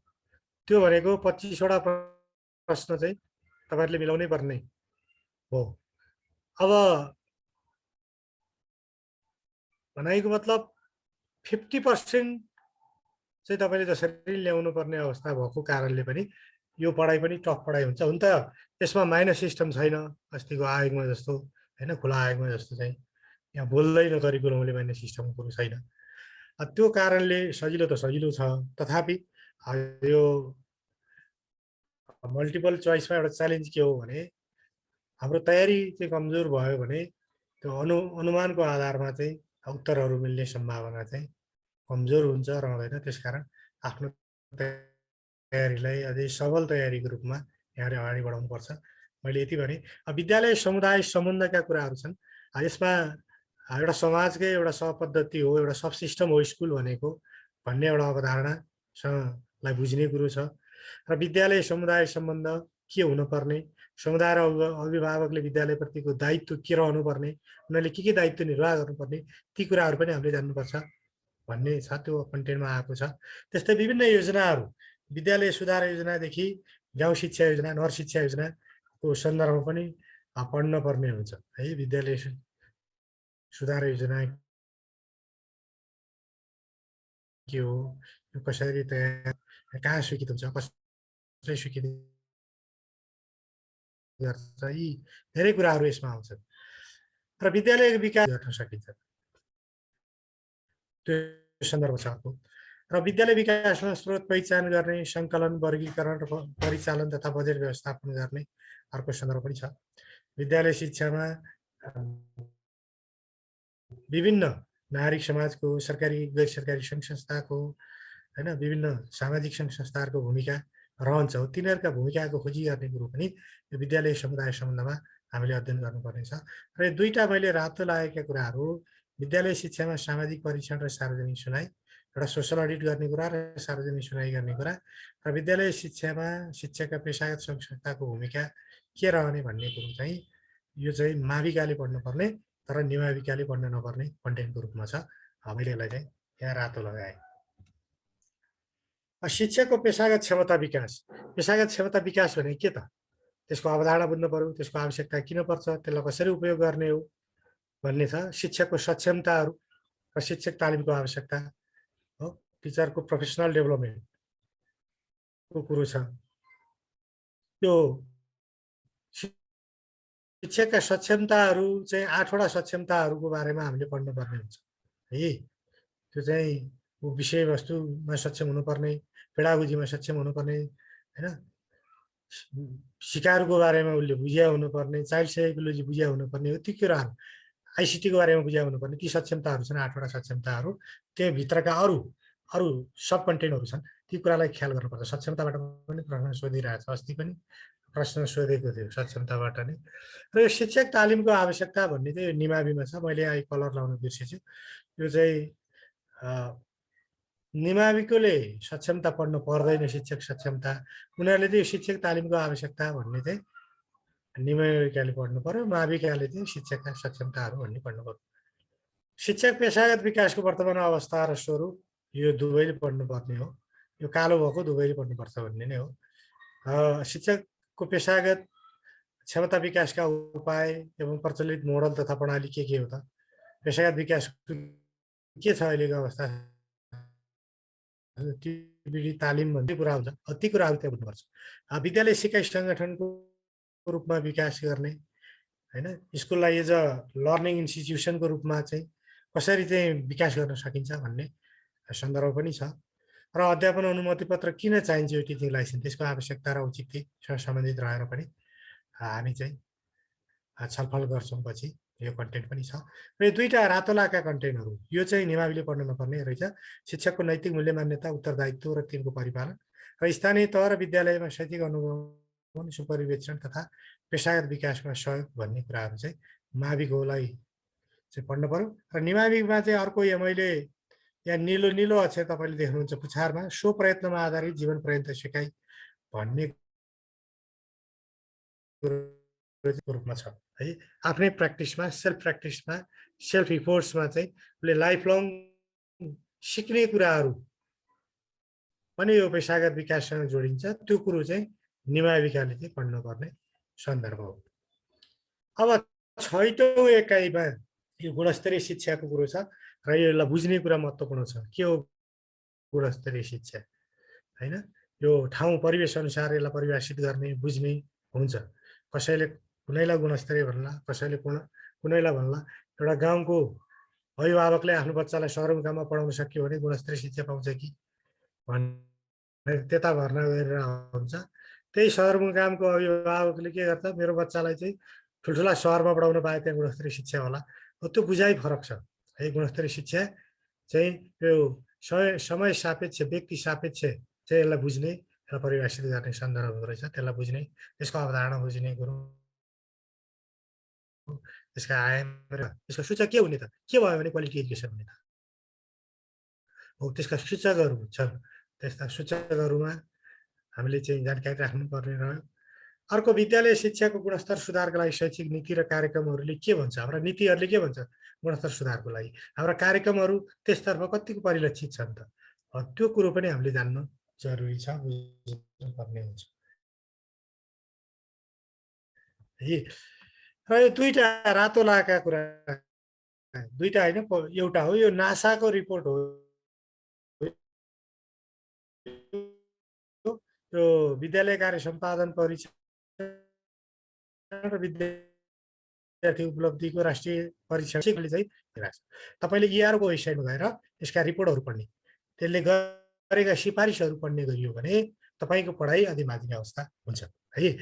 [SPEAKER 1] त्यो भनेको 25वटा प्रश्न चाहिँ तपाईँहरूले मिलाउनै पर्ने हो। अब भनाइको मतलब 50% चाहिँ तपाईँले जसरी ल्याउनु पर्ने अवस्था भएको कारणले पनि यो पढाइ पनि टफ पढाइ हुन्छ। हुन त यसमा माइनस सिस्टम छैन अस्तिको आयोगमा जस्तो होइन, खुला आयोगमा जस्तो चाहिँ यहाँ बोल्दैन करिकुलमले माइनस सिस्टमको कुरो छैन। त्यो कारणले सजिलो त सजिलो छ, तथापि यो मल्टिपल चोइसमा एउटा च्यालेन्ज के हो भने हाम्रो तयारी चाहिँ कमजोर भयो भने त्यो अनुमानको आधारमा चाहिँ उत्तरहरू मिल्ने सम्भावना चाहिँ कमजोर हुन्छ, रहँदैन। त्यसकारण आफ्नो तयारीलाई अझै सबल तयारीको रूपमा यहाँले अगाडि बढाउनुपर्छ। मैले यति भने विद्यालय समुदाय सम्बन्धका कुराहरू छन्। यसमा एउटा समाजकै एउटा सहपद्धति हो, एउटा सब सिस्टम हो स्कुल भनेको भन्ने एउटा अवधारणासँगलाई बुझ्ने कुरो छ। र विद्यालय समुदाय सम्बन्ध के हुनुपर्ने, समुदाय र अभिभावकले विद्यालयप्रतिको दायित्व के रहनुपर्ने, उनीहरूले के दायित्व निर्वाह गर्नुपर्ने, ती कुराहरू पनि हामीले जान्नुपर्छ भन्ने छ, त्यो कन्टेन्टमा आएको छ। त्यस्तै विभिन्न योजनाहरू, विद्यालय सुधार योजनादेखि गाउँ शिक्षा योजना, नगर शिक्षा योजनाको सन्दर्भमा पनि पढ्न पर्ने हुन्छ है। विद्यालय सुधार योजना के हो, यो कसरी तयार, कहाँ स्वीकृत हुन्छ, कसरी स्वीकृत गर्छ, यी धेरै कुराहरू यसमा आउँछन्। र विद्यालय विकास गर्न सकिन्छ, त्यो सन्दर्भ छ अर्को। र विद्यालय विकासमा स्रोत पहिचान गर्ने, सङ्कलन, वर्गीकरण र परिचालन तथा बजेट व्यवस्थापन गर्ने अर्को सन्दर्भ पनि छ। विद्यालय शिक्षामा विभिन्न नागरिक समाजको, सरकारी गैर सरकारी सङ्घ संस्थाको होइन, विभिन्न सामाजिक सङ्घ संस्थाहरूको भूमिका रहन्छ। तिनीहरूका भूमिकाको खोजी गर्ने कुरो पनि यो विद्यालय समुदाय सम्बन्धमा हामीले अध्ययन गर्नुपर्ने छ। र यो दुईवटा मैले रातो लागेका कुराहरू, विद्यालय शिक्षामा सामाजिक परीक्षण र सार्वजनिक सुनाइ, एउटा सोसल अडिट गर्ने कुरा र सार्वजनिक सुनाइ गर्ने कुरा, र विद्यालय शिक्षामा शिक्षकका पेसागत सङ्घ संस्थाको भूमिका के रहने भन्ने कुरो चाहिँ यो चाहिँ माविकाले पढ्नुपर्ने तर निमाविकाले पढ्न नपर्ने कन्टेन्टको रूपमा छ। मैले यसलाई चाहिँ यहाँ रातो लगाएँ। शिक्षकको पेसागत क्षमता विकास। पेसागत क्षमता विकास भने के त, त्यसको अवधारणा बुझ्नु पर्यो, त्यसको आवश्यकता किन पर्छ, त्यसलाई कसरी उपयोग गर्ने हो भन्ने छ। शिक्षकको सक्षमताहरू र शिक्षक तालिमको आवश्यकता हो, टिचरको प्रोफेसनल डेभलपमेन्टको कुरो छ। त्यो शिक्षकका सक्षमताहरू चाहिँ 8वटा सक्षमताहरूको बारेमा हामीले पढ्नुपर्ने हुन्छ है। त्यो चाहिँ विषयवस्तुमा सक्षम हुनुपर्ने, पेडागोजीमा सक्षम हुनुपर्ने होइन, सिकारुको बारेमा उसले बुझिया हुनुपर्ने, चाइल्ड साइकोलोजी बुझिया हुनुपर्ने, ती कुराहरू, आइसिटीको बारेमा बुझिया हुनुपर्ने, ती सक्षमताहरू छन् 8वटा सक्षमताहरू। त्यो भित्रका अरू सब कन्टेन्टहरू छन्, ती कुरालाई ख्याल गर्नुपर्छ। सक्षमताबाट पनि प्रश्न सोधिरहेको छ, अस्ति पनि प्रश्न सोधेको थियो सक्षमताबाट नै। र यो शिक्षक तालिमको आवश्यकता भन्ने चाहिँ निमाविमा छ, मैले यहाँ कलर लाउन बिर्सेछु। यो चाहिँ निमाविकोले सक्षमता पढ्नु पर्दैन, शिक्षक सक्षमता, उनीहरूले चाहिँ शिक्षक तालिमको आवश्यकता भन्ने चाहिँ निमाविकाले पढ्नु पर्यो, माविकाले चाहिँ शिक्षकका सक्षमताहरू भन्ने पढ्नु पर्यो। शिक्षक पेसागत विकासको वर्तमान अवस्था र स्वरूप यो दुवैले पढ्नुपर्ने हो, यो कालो भएको दुवैले पढ्नुपर्छ भन्ने नै हो। शिक्षकको पेसागत क्षमता विकासका उपाय एवं प्रचलित मोडल तथा प्रणाली के हो त, पेसागत विकास के छ अहिलेको अवस्था, टिबिडी तालिम भन्ने कुरा हुन्छ, ती कुराहरू त्यहाँ बुझ्नुपर्छ। विद्यालय सिकाइ सङ्गठनको रूपमा विकास गर्ने होइन, स्कुललाई एज अ लर्निङ इन्स्टिट्युसनको रूपमा चाहिँ कसरी चाहिँ विकास गर्न सकिन्छ भन्ने सन्दर्भ पनि छ। र अध्यापन अनुमति पत्र किन चाहिन्छ यो टिचिङ लाइसेन्स, त्यसको आवश्यकता र औचित्यसँग सम्बन्धित रहेर पनि हामी चाहिँ छलफल गर्छौँ पछि, यो कन्टेन्ट पनि छ। र यो दुईवटा रातो लाका कन्टेन्टहरू यो चाहिँ निमाविले पढ्न नपर्ने रहेछ। शिक्षकको नैतिक मूल्य मान्यता, उत्तरदायित्व र तिनको परिपालन, र स्थानीय तह र विद्यालयमा शैक्षिक अनुभव, सुपरिवेक्षण तथा पेसागत विकासमा सहयोग भन्ने कुराहरू चाहिँ माविकोलाई चाहिँ पढ्नु पर्यो। र निमाविकमा चाहिँ अर्को यहाँ मैले यहाँ निलो निलो अक्षर तपाईँले देख्नुहुन्छ पुछारमा, सो प्रयत्नमा आधारित जीवन पर्यन्त सिकाइ भन्ने रूपमा छ है। आफ्नै प्र्याक्टिसमा, सेल्फ इफोर्ट्समा चाहिँ उसले लाइफ लङ सिक्ने कुराहरू पनि यो पेशागत विकाससँग जोडिन्छ। त्यो कुरो चाहिँ निमाविकाले चाहिँ पढ्नुपर्ने सन्दर्भ हो। अब 6औं एकाइमा यो गुणस्तरीय शिक्षाको कुरो छ र यसलाई बुझ्ने कुरा महत्त्वपूर्ण छ। के हो गुणस्तरीय शिक्षा हैन? यो ठाउँ परिवेश अनुसार यसलाई परिभाषित गर्ने, बुझ्ने हुन्छ। कसैले कुनैलाई गुणस्तरीय भन्ला, कसैले कुनैलाई भन्ला। एउटा गाउँको अभिभावकले आफ्नो बच्चालाई सदरमुकाममा पढाउन सक्यो भने गुणस्तरीय शिक्षा पाउँछ कि भनेर त्यता भर्ना गरेर हुन्छ। त्यही सदरमुकामको अभिभावकले के गर्छ, मेरो बच्चालाई चाहिँ ठुल्ठुला सहरमा पढाउन पाए त्यहाँ गुणस्तरीय शिक्षा होला। त्यो बुझाइ फरक छ है। गुणस्तरीय शिक्षा चाहिँ यो समय सापेक्ष, व्यक्ति सापेक्ष चाहिँ यसलाई बुझ्ने र परिभाषित गर्ने सन्दर्भ हुँदो रहेछ। त्यसलाई बुझ्ने, त्यसको अवधारणा बुझ्ने कुरो, त्यसका आयाम र त्यसको सूचक के हुने त? के भयो भने क्वालिटी एजुकेसन हुने त हो। त्यसका सूचकहरू छन्। त्यस्ता सूचकहरूमा हामीले चाहिँ जानकारी राख्नुपर्ने रह्यो। अर्को, विद्यालय शिक्षाको गुणस्तर सुधारको लागि शैक्षिक नीति र कार्यक्रमहरूले के भन्छ? हाम्रा नीतिहरूले के भन्छ गुणस्तर सुधारको लागि? हाम्रा कार्यक्रमहरू त्यसतर्फ कतिको परिलक्षित छन् त? त्यो कुरो पनि हामीले जान्नु जरुरी छ, बुझ्नुपर्ने हुन्छ है। र यो दुईटा रातो लाका कुरा, दुईटा होइन एउटा हो। यो नासाको रिपोर्ट हो। यो विद्यालय कार्य सम्पादन परीक्षण र विद्यार्थी उपलब्धिको राष्ट्रिय परीक्षणले चाहिँ तपाईँले इआरओको वेबसाइटमा गएर यसका रिपोर्टहरू पढ्ने, त्यसले गरेका सिफारिसहरू पढ्ने गरियो भने तपाईँको पढाइ अझै माथिने अवस्था हुन्छ है।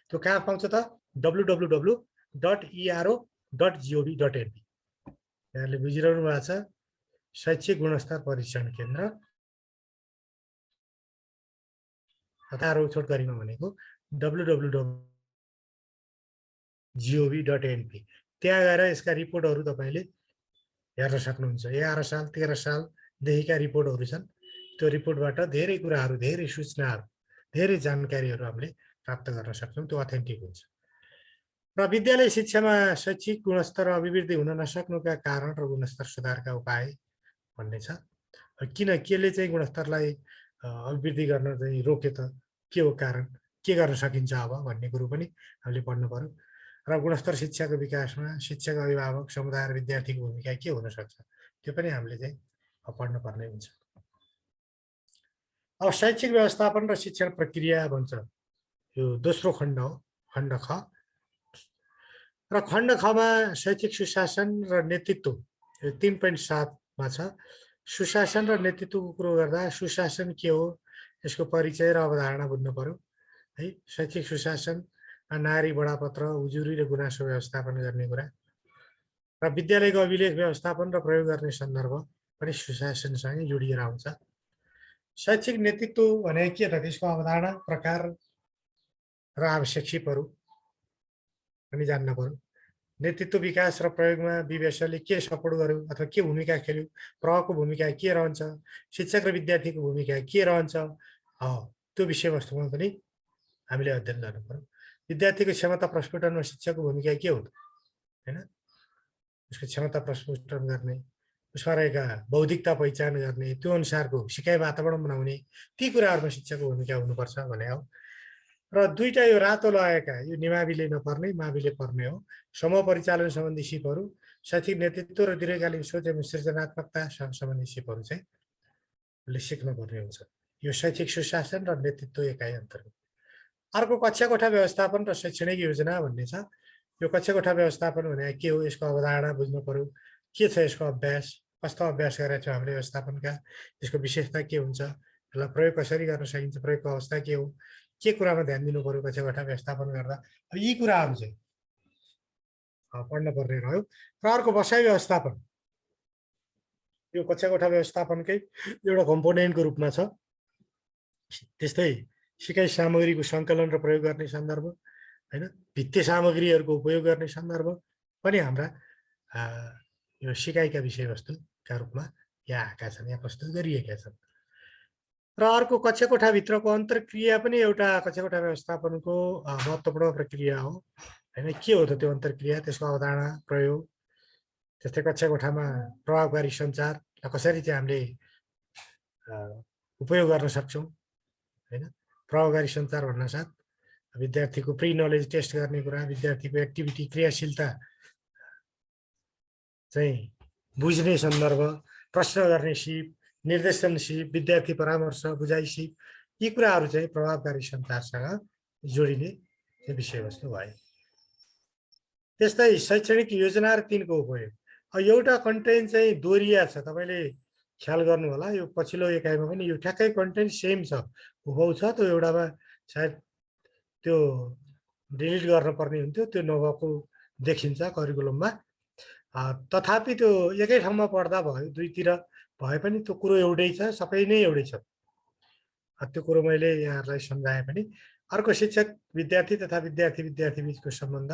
[SPEAKER 1] त्यो कहाँ पाउँछ त? www.ero.gov.np। यहाँले बुझिरहनु भएको छ, शैक्षिक गुणस्तर परीक्षण केन्द्र अथवा रोचोट गरिमा भनेको www.gov.np। त्यहाँ गएर यसका रिपोर्टहरू तपाईँले हेर्न सक्नुहुन्छ। 11 साल 13 सालदेखिका रिपोर्टहरू छन्। त्यो रिपोर्टबाट धेरै कुराहरू, धेरै सूचनाहरू, धेरै जानकारीहरू हामीले प्राप्त गर्न सक्छौँ। त्यो अथेन्टिक हुन्छ। र विद्यालय शिक्षामा शैक्षिक गुणस्तर अभिवृद्धि हुन नसक्नुका कारण र गुणस्तर सुधारका उपाय भन्ने छ। किन केले चाहिँ गुणस्तरलाई अभिवृद्धि गर्न चाहिँ रोक्यो त? के हो कारण? के गर्न सकिन्छ अब भन्ने कुरो पनि हामीले पढ्नु पर्यो। र गुणस्तर शिक्षाको विकासमा शिक्षक, अभिभावक, समुदाय र विद्यार्थीको भूमिका के हुन सक्छ त्यो पनि हामीले चाहिँ पढ्नुपर्ने हुन्छ। अब शैक्षिक व्यवस्थापन र शिक्षण प्रक्रिया भन्छ, यो दोस्रो खण्ड हो, खण्ड ख। र खण्ड खमा शैक्षिक सुशासन र नेतृत्व 3.7मा छ। सुशासन र नेतृत्वको कुरो गर्दा सुशासन के हो, यसको परिचय र अवधारणा बुझ्नु पर्यो है। शैक्षिक सुशासन नारी बढापत्र, उजुरी र गुनासो व्यवस्थापन गर्ने कुरा, र विद्यालयको अभिलेख व्यवस्थापन र प्रयोग गर्ने सन्दर्भ पनि सुशासनसँगै जोडिएर आउँछ। शैक्षिक नेतृत्व भने के त? त्यसको अवधारणा, प्रकार र आवश्यक सिपहरू पनि जान्न पर्यो। नेतृत्व विकास र प्रयोगमा विवेशले के सपोर्ट गर्यो अथवा के भूमिका खेल्यो, प्रहको भूमिका के रहन्छ, शिक्षक र विद्यार्थीको भूमिका के रहन्छ, त्यो विषयवस्तुमा पनि हामीले अध्ययन गर्नु पर्यो। विद्यार्थीको क्षमता प्रस्फुटनमा शिक्षकको भूमिका के हो त हैन? उसको क्षमता प्रस्फुटन गर्ने, उसमा रहेका बौद्धिकता पहिचान गर्ने, त्यो अनुसारको सिकाइ वातावरण बनाउने, ती कुराहरूमा शिक्षकको भूमिका हुनुपर्छ भने हो। र दुईटा यो रातो लगाएका, यो निमाविले नपर्ने, माविले पर्ने हो। समूह परिचालन सम्बन्धी सिपहरू, शैक्षिक नेतृत्व र दीर्घकालीन सोच एवं सृजनात्मकता सम्बन्धी सिपहरू चाहिँ सिक्नुपर्ने हुन्छ। यो शैक्षिक सुशासन र नेतृत्व एकाइ अन्तर्गत। अर्को, कक्षा कोठा व्यवस्थापन र शैक्षणिक योजना भन्ने छ। यो कक्षा कोठा व्यवस्थापन भने के हो, यसको अवधारणा बुझ्नु पर्यो। के छ यसको अभ्यास, कस्तो अभ्यास गरेका छौँ हामीले व्यवस्थापनका, यसको विशेषता के हुन्छ, यसलाई प्रयोग कसरी गर्न सकिन्छ, प्रयोगको अवस्था के हो, के कुरामा ध्यान दिनु पर्यो कक्षा कोठा व्यवस्थापन गर्दा, यी कुराहरू चाहिँ पढ्न पर्ने रह्यो। र अर्को, बसाइ व्यवस्थापन। यो कक्षा कोठा व्यवस्थापनकै एउटा कम्पोनेन्टको रूपमा छ। त्यस्तै सिकाइ सामग्रीको सङ्कलन र प्रयोग गर्ने सन्दर्भ हैन, भित्ते सामग्रीहरूको उपयोग गर्ने सन्दर्भ पनि हाम्रा यो सिकाइका विषयवस्तुका रूपमा यहाँ आएका छन्, यहाँ प्रस्तुत गरिएका छन्। र अर्को कक्षा कोठाभित्रको अन्तर्क्रिया पनि एउटा कक्षा कोठा व्यवस्थापनको महत्त्वपूर्ण प्रक्रिया हो हैन। के हो त त्यो अन्तर्क्रिया, त्यसको अवधारणा, प्रयोग, त्यस्तै कक्षा कोठामा प्रभावकारी सञ्चारलाई कसरी चाहिँ हामीले उपयोग गर्न सक्छौँ हैन। प्रभावकारी सञ्चार भन्नासाथ विद्यार्थीको प्री नलेज टेस्ट गर्ने कुरा, विद्यार्थीको एक्टिभिटी क्रियाशीलता चाहिँ बुझ्ने सन्दर्भ, प्रश्न गर्ने सिप, निर्देशन सिप, विद्यार्थी परामर्श, बुझाइ सिप, यी कुराहरू चाहिँ प्रभावकारी सञ्चारसँग जोडिने विषयवस्तु भयो। त्यस्तै शैक्षणिक योजना र तिनको उपयोग। एउटा कन्टेन्ट चाहिँ दोहोरिया छ, तपाईँले ख्याल गर्नु होला। यो पछिल्लो एकाइमा पनि यो ठ्याक्कै कन्टेन्ट सेम छ, हुबहु छ। त्यो एउटामा सायद त्यो डिलिट गर्नुपर्ने हुन्थ्यो, त्यो नभएको देखिन्छ करिकुलममा। तथापि त्यो एकै ठाउँमा पढ्दा भयो, दुईतिर भए पनि त्यो कुरो एउटै छ, सबै नै एउटै छ। त्यो कुरो मैले यहाँहरूलाई सम्झाएँ पनि। अर्को शिक्षक विद्यार्थी तथा विद्यार्थी बिचको सम्बन्ध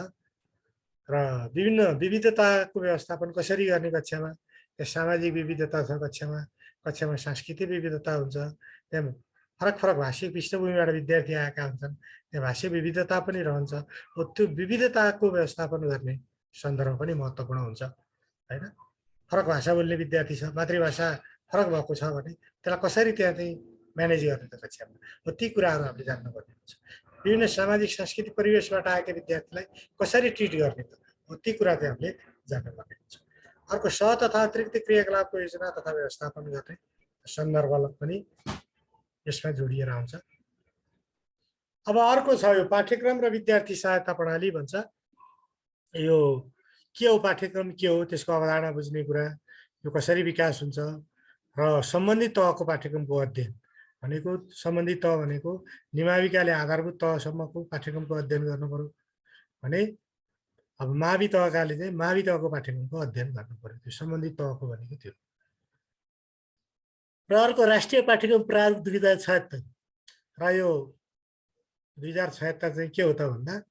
[SPEAKER 1] र विभिन्न विविधताको व्यवस्थापन कसरी गर्ने कक्षामा। त्यहाँ सामाजिक विविधता छ कक्षामा सांस्कृतिक विविधता हुन्छ, त्यहाँ फरक फरक भाषिक पृष्ठभूमिबाट विद्यार्थी आएका हुन्छन्, त्यहाँ भाषिक विविधता पनि रहन्छ। त्यो विविधताको व्यवस्थापन गर्ने सन्दर्भ पनि महत्त्वपूर्ण हुन्छ हैन। फरक भाषा बोल्ने विद्यार्थी छ, मातृभाषा फरक भएको छ भने त्यसलाई कसरी त्यहाँ चाहिँ म्यानेज गर्ने त कक्षामा, ती कुराहरू हामीले जान्नुपर्ने हुन्छ। विभिन्न सामाजिक सांस्कृतिक परिवेशबाट आएका विद्यार्थीलाई कसरी ट्रिट गर्ने त, ती कुरा चाहिँ हामीले जान्नुपर्ने हुन्छ। अर्को सह तथा अतिरिक्त क्रियाकलापको योजना तथा व्यवस्थापन गर्ने सन्दर्भ पनि यसमा जोडिएर आउँछ। अब अर्को छ यो पाठ्यक्रम र विद्यार्थी सहायता प्रणाली भन्छ। यो के हो पाठ्यक्रम, के हो त्यसको अवधारणा बुझ्ने कुरा, यो कसरी विकास हुन्छ र सम्बन्धित तहको पाठ्यक्रमको अध्ययन भनेको, सम्बन्धित तह भनेको निमाविकाले आधारभूत तहसम्मको पाठ्यक्रमको अध्ययन गर्नु पर्यो भने अब मावि तहकाले चाहिँ मावि तहको पाठ्यक्रमको अध्ययन गर्नु पर्यो। त्यो सम्बन्धित तहको भनेको त्यो। र अर्को राष्ट्रिय पाठ्यक्रम प्रारूप 2076 र यो 2076 चाहिँ के हो त भन्दा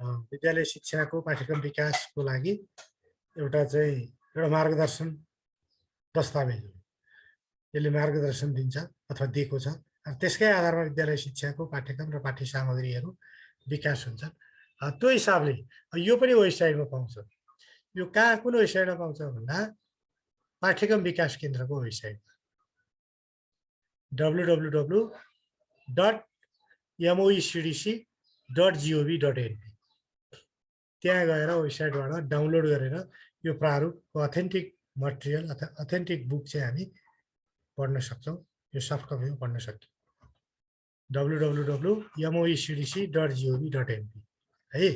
[SPEAKER 1] विद्यालय शिक्षाको पाठ्यक्रम विकासको लागि एउटा मार्गदर्शन दस्तावेज हो। यसले मार्गदर्शन दिन्छ अथवा दिएको छ। त्यसकै आधारमा विद्यालय शिक्षाको पाठ्यक्रम र पाठ्य सामग्रीहरू विकास हुन्छन्। त्यो हिसाबले यो पनि वेबसाइटमा पाउँछ। यो कहाँ, कुन वेबसाइटमा पाउँछ भन्दा पाठ्यक्रम विकास केन्द्रको वेबसाइट www.moecdc.gov.in त्यहाँ गएर वेबसाइटबाट डाउनलोड गरेर यो प्रारूपको अथेन्टिक मटेरियल अथवा अथेन्टिक बुक चाहिँ हामी पढ्न सक्छौँ। यो सफ्ट कपीमा पढ्न सक्छौँ। www.moecdc.gov.in है।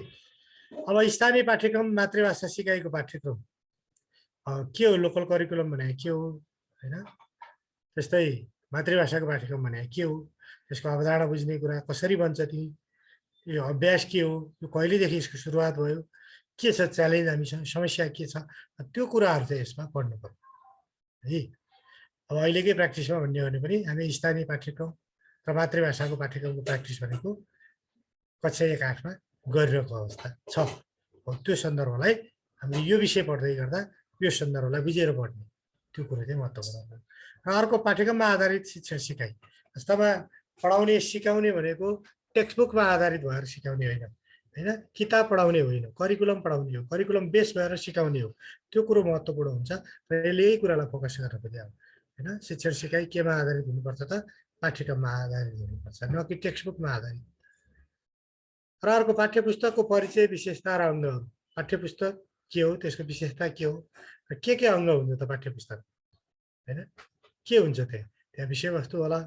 [SPEAKER 1] अब स्थानीय पाठ्यक्रम, मातृभाषा सिकाइको पाठ्यक्रम के हो, लोकल करिकुलम भने के हो हैन। त्यस्तै मातृभाषाको पाठ्यक्रम भने के हो, त्यसको अवधारणा बुझ्ने कुरा, कसरी बन्छ ती, यो अभ्यास के हो, यो कहिलेदेखि यसको सुरुवात भयो, के छ च्यालेन्ज हामीसँग, समस्या के छ, त्यो कुराहरू चाहिँ यसमा पढ्नु पर्यो है। अब अहिलेकै प्र्याक्टिसमा भन्ने हो भने पनि हामी स्थानीय पाठ्यक्रम र मातृभाषाको पाठ्यक्रमको प्र्याक्टिस भनेको कक्षा 1-8 मा गरिरहेको अवस्था छ। त्यो सन्दर्भलाई हामीले यो विषय पढ्दै गर्दा यो सन्दर्भलाई बुझेर पढ्ने, त्यो कुरो चाहिँ महत्त्वपूर्ण हो। र अर्को पाठ्यक्रममा आधारित शिक्षा सिकाइ। वास्तवमा पढाउने सिकाउने भनेको टेक्स्टबुकमा आधारित भएर सिकाउने होइन हैन, किताब पढाउने होइन, करिकुलम पढाउने हो, करिकुलम बेस भएर सिकाउने हो। त्यो कुरो महत्त्वपूर्ण हुन्छ र यसले यही कुरालाई फोकस गरेर पनि हैन। शिक्षण सिकाइ केमा आधारित हुनुपर्छ त, पाठ्यक्रममा आधारित हुनुपर्छ, न कि टेक्स्टबुकमा आधारित। र अर्को पाठ्यपुस्तकको परिचय, विशेषता र अङ्गहरू। पाठ्यपुस्तक के हो, त्यसको विशेषता के हो, र के अङ्ग हुन्छ त पाठ्यपुस्तक हैन। के हुन्छ त्यहाँ विषयवस्तु होला,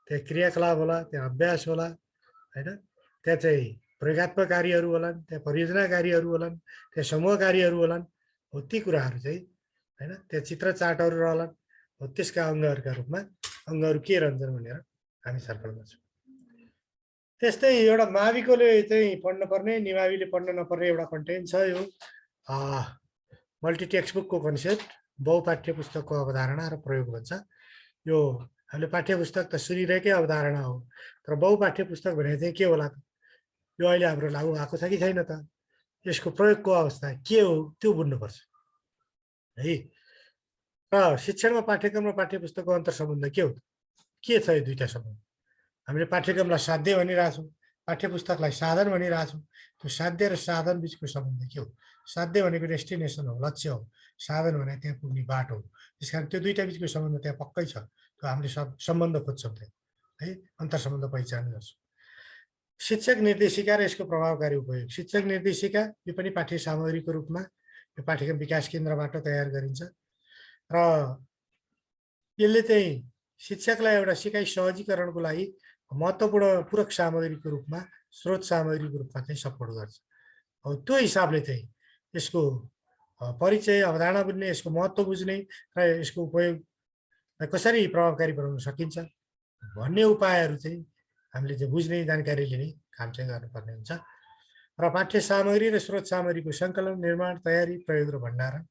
[SPEAKER 1] त्यहाँ क्रियाकलाप होला, त्यहाँ अभ्यास होला हैन, त्यहाँ चाहिँ प्रयोगात्मक कार्यहरू होलान्, त्यहाँ परियोजना कार्यहरू होलान्, त्यहाँ समूह कार्यहरू होलान्। हो ती कुराहरू चाहिँ हैन, त्यहाँ चित्र चार्टहरू रहलान्। हो त्यसका अङ्गहरूका रूपमा अङ्गहरू के रहन्छन् भनेर हामी छलफल गर्छौँ। त्यस्तै एउटा माविकोले चाहिँ पढ्नुपर्ने, निमाविले पढ्न नपर्ने एउटा कन्टेन्ट छ। यो मल्टी टेक्स्टबुकको कन्सेप्ट, बहुपाठ्य पुस्तकको अवधारणा र प्रयोग भन्छ। यो हामीले पाठ्यपुस्तक त सुनिरहेकै अवधारणा हो, तर बहुपाठ्य पुस्तक भने चाहिँ के होला त, यो अहिले हाम्रो लागु भएको छ कि छैन त, यसको प्रयोगको अवस्था के हो त्यो बुझ्नुपर्छ है। र शिक्षणमा पाठ्यक्रम र पाठ्यपुस्तकको अन्तर सम्बन्ध के हो? के छ यो दुईटा सम्बन्ध? हामीले पाठ्यक्रमलाई साध्य भनिरहेछौँ, पाठ्यपुस्तकलाई साधन भनिरहेछौँ। त्यो साध्य र साधन बिचको सम्बन्ध के हो? साध्य भनेको डेस्टिनेसन हो, लक्ष्य हो। साधन भने त्यहाँ पुग्ने बाटो हो। त्यस कारण त्यो दुईटा बिचको सम्बन्ध त्यहाँ पक्कै छ। त्यो हामीले सम्बन्ध खोज्छौँ त्यहाँ, है, अन्तर सम्बन्ध पहिचान गर्छौँ। शिक्षक निर्देशिका र यसको प्रभावकारी उपयोग। शिक्षक निर्देशिका यो पनि पाठ्य सामग्रीको रूपमा यो पाठ्यक्रम विकास केन्द्रबाट तयार गरिन्छ र यसले चाहिँ शिक्षकलाई एउटा सिकाइ सहजीकरणको लागि महत्त्वपूर्ण पूरक सामग्रीको रूपमा, स्रोत सामग्रीको रूपमा चाहिँ सपोर्ट गर्छ। अब त्यो हिसाबले चाहिँ यसको परिचय, अवधारणा बुझ्ने, यसको महत्त्व बुझ्ने र यसको उपयोग कसरी प्रभावकारी बनाउन सकिन्छ भन्ने उपायहरू चाहिँ हामीले चाहिँ बुझ्ने, जानकारी लिने काम चाहिँ गर्नुपर्ने हुन्छ। र पाठ्य सामग्री र स्रोत सामग्रीको सङ्कलन, निर्माण, तयारी, प्रयोग र भण्डारण।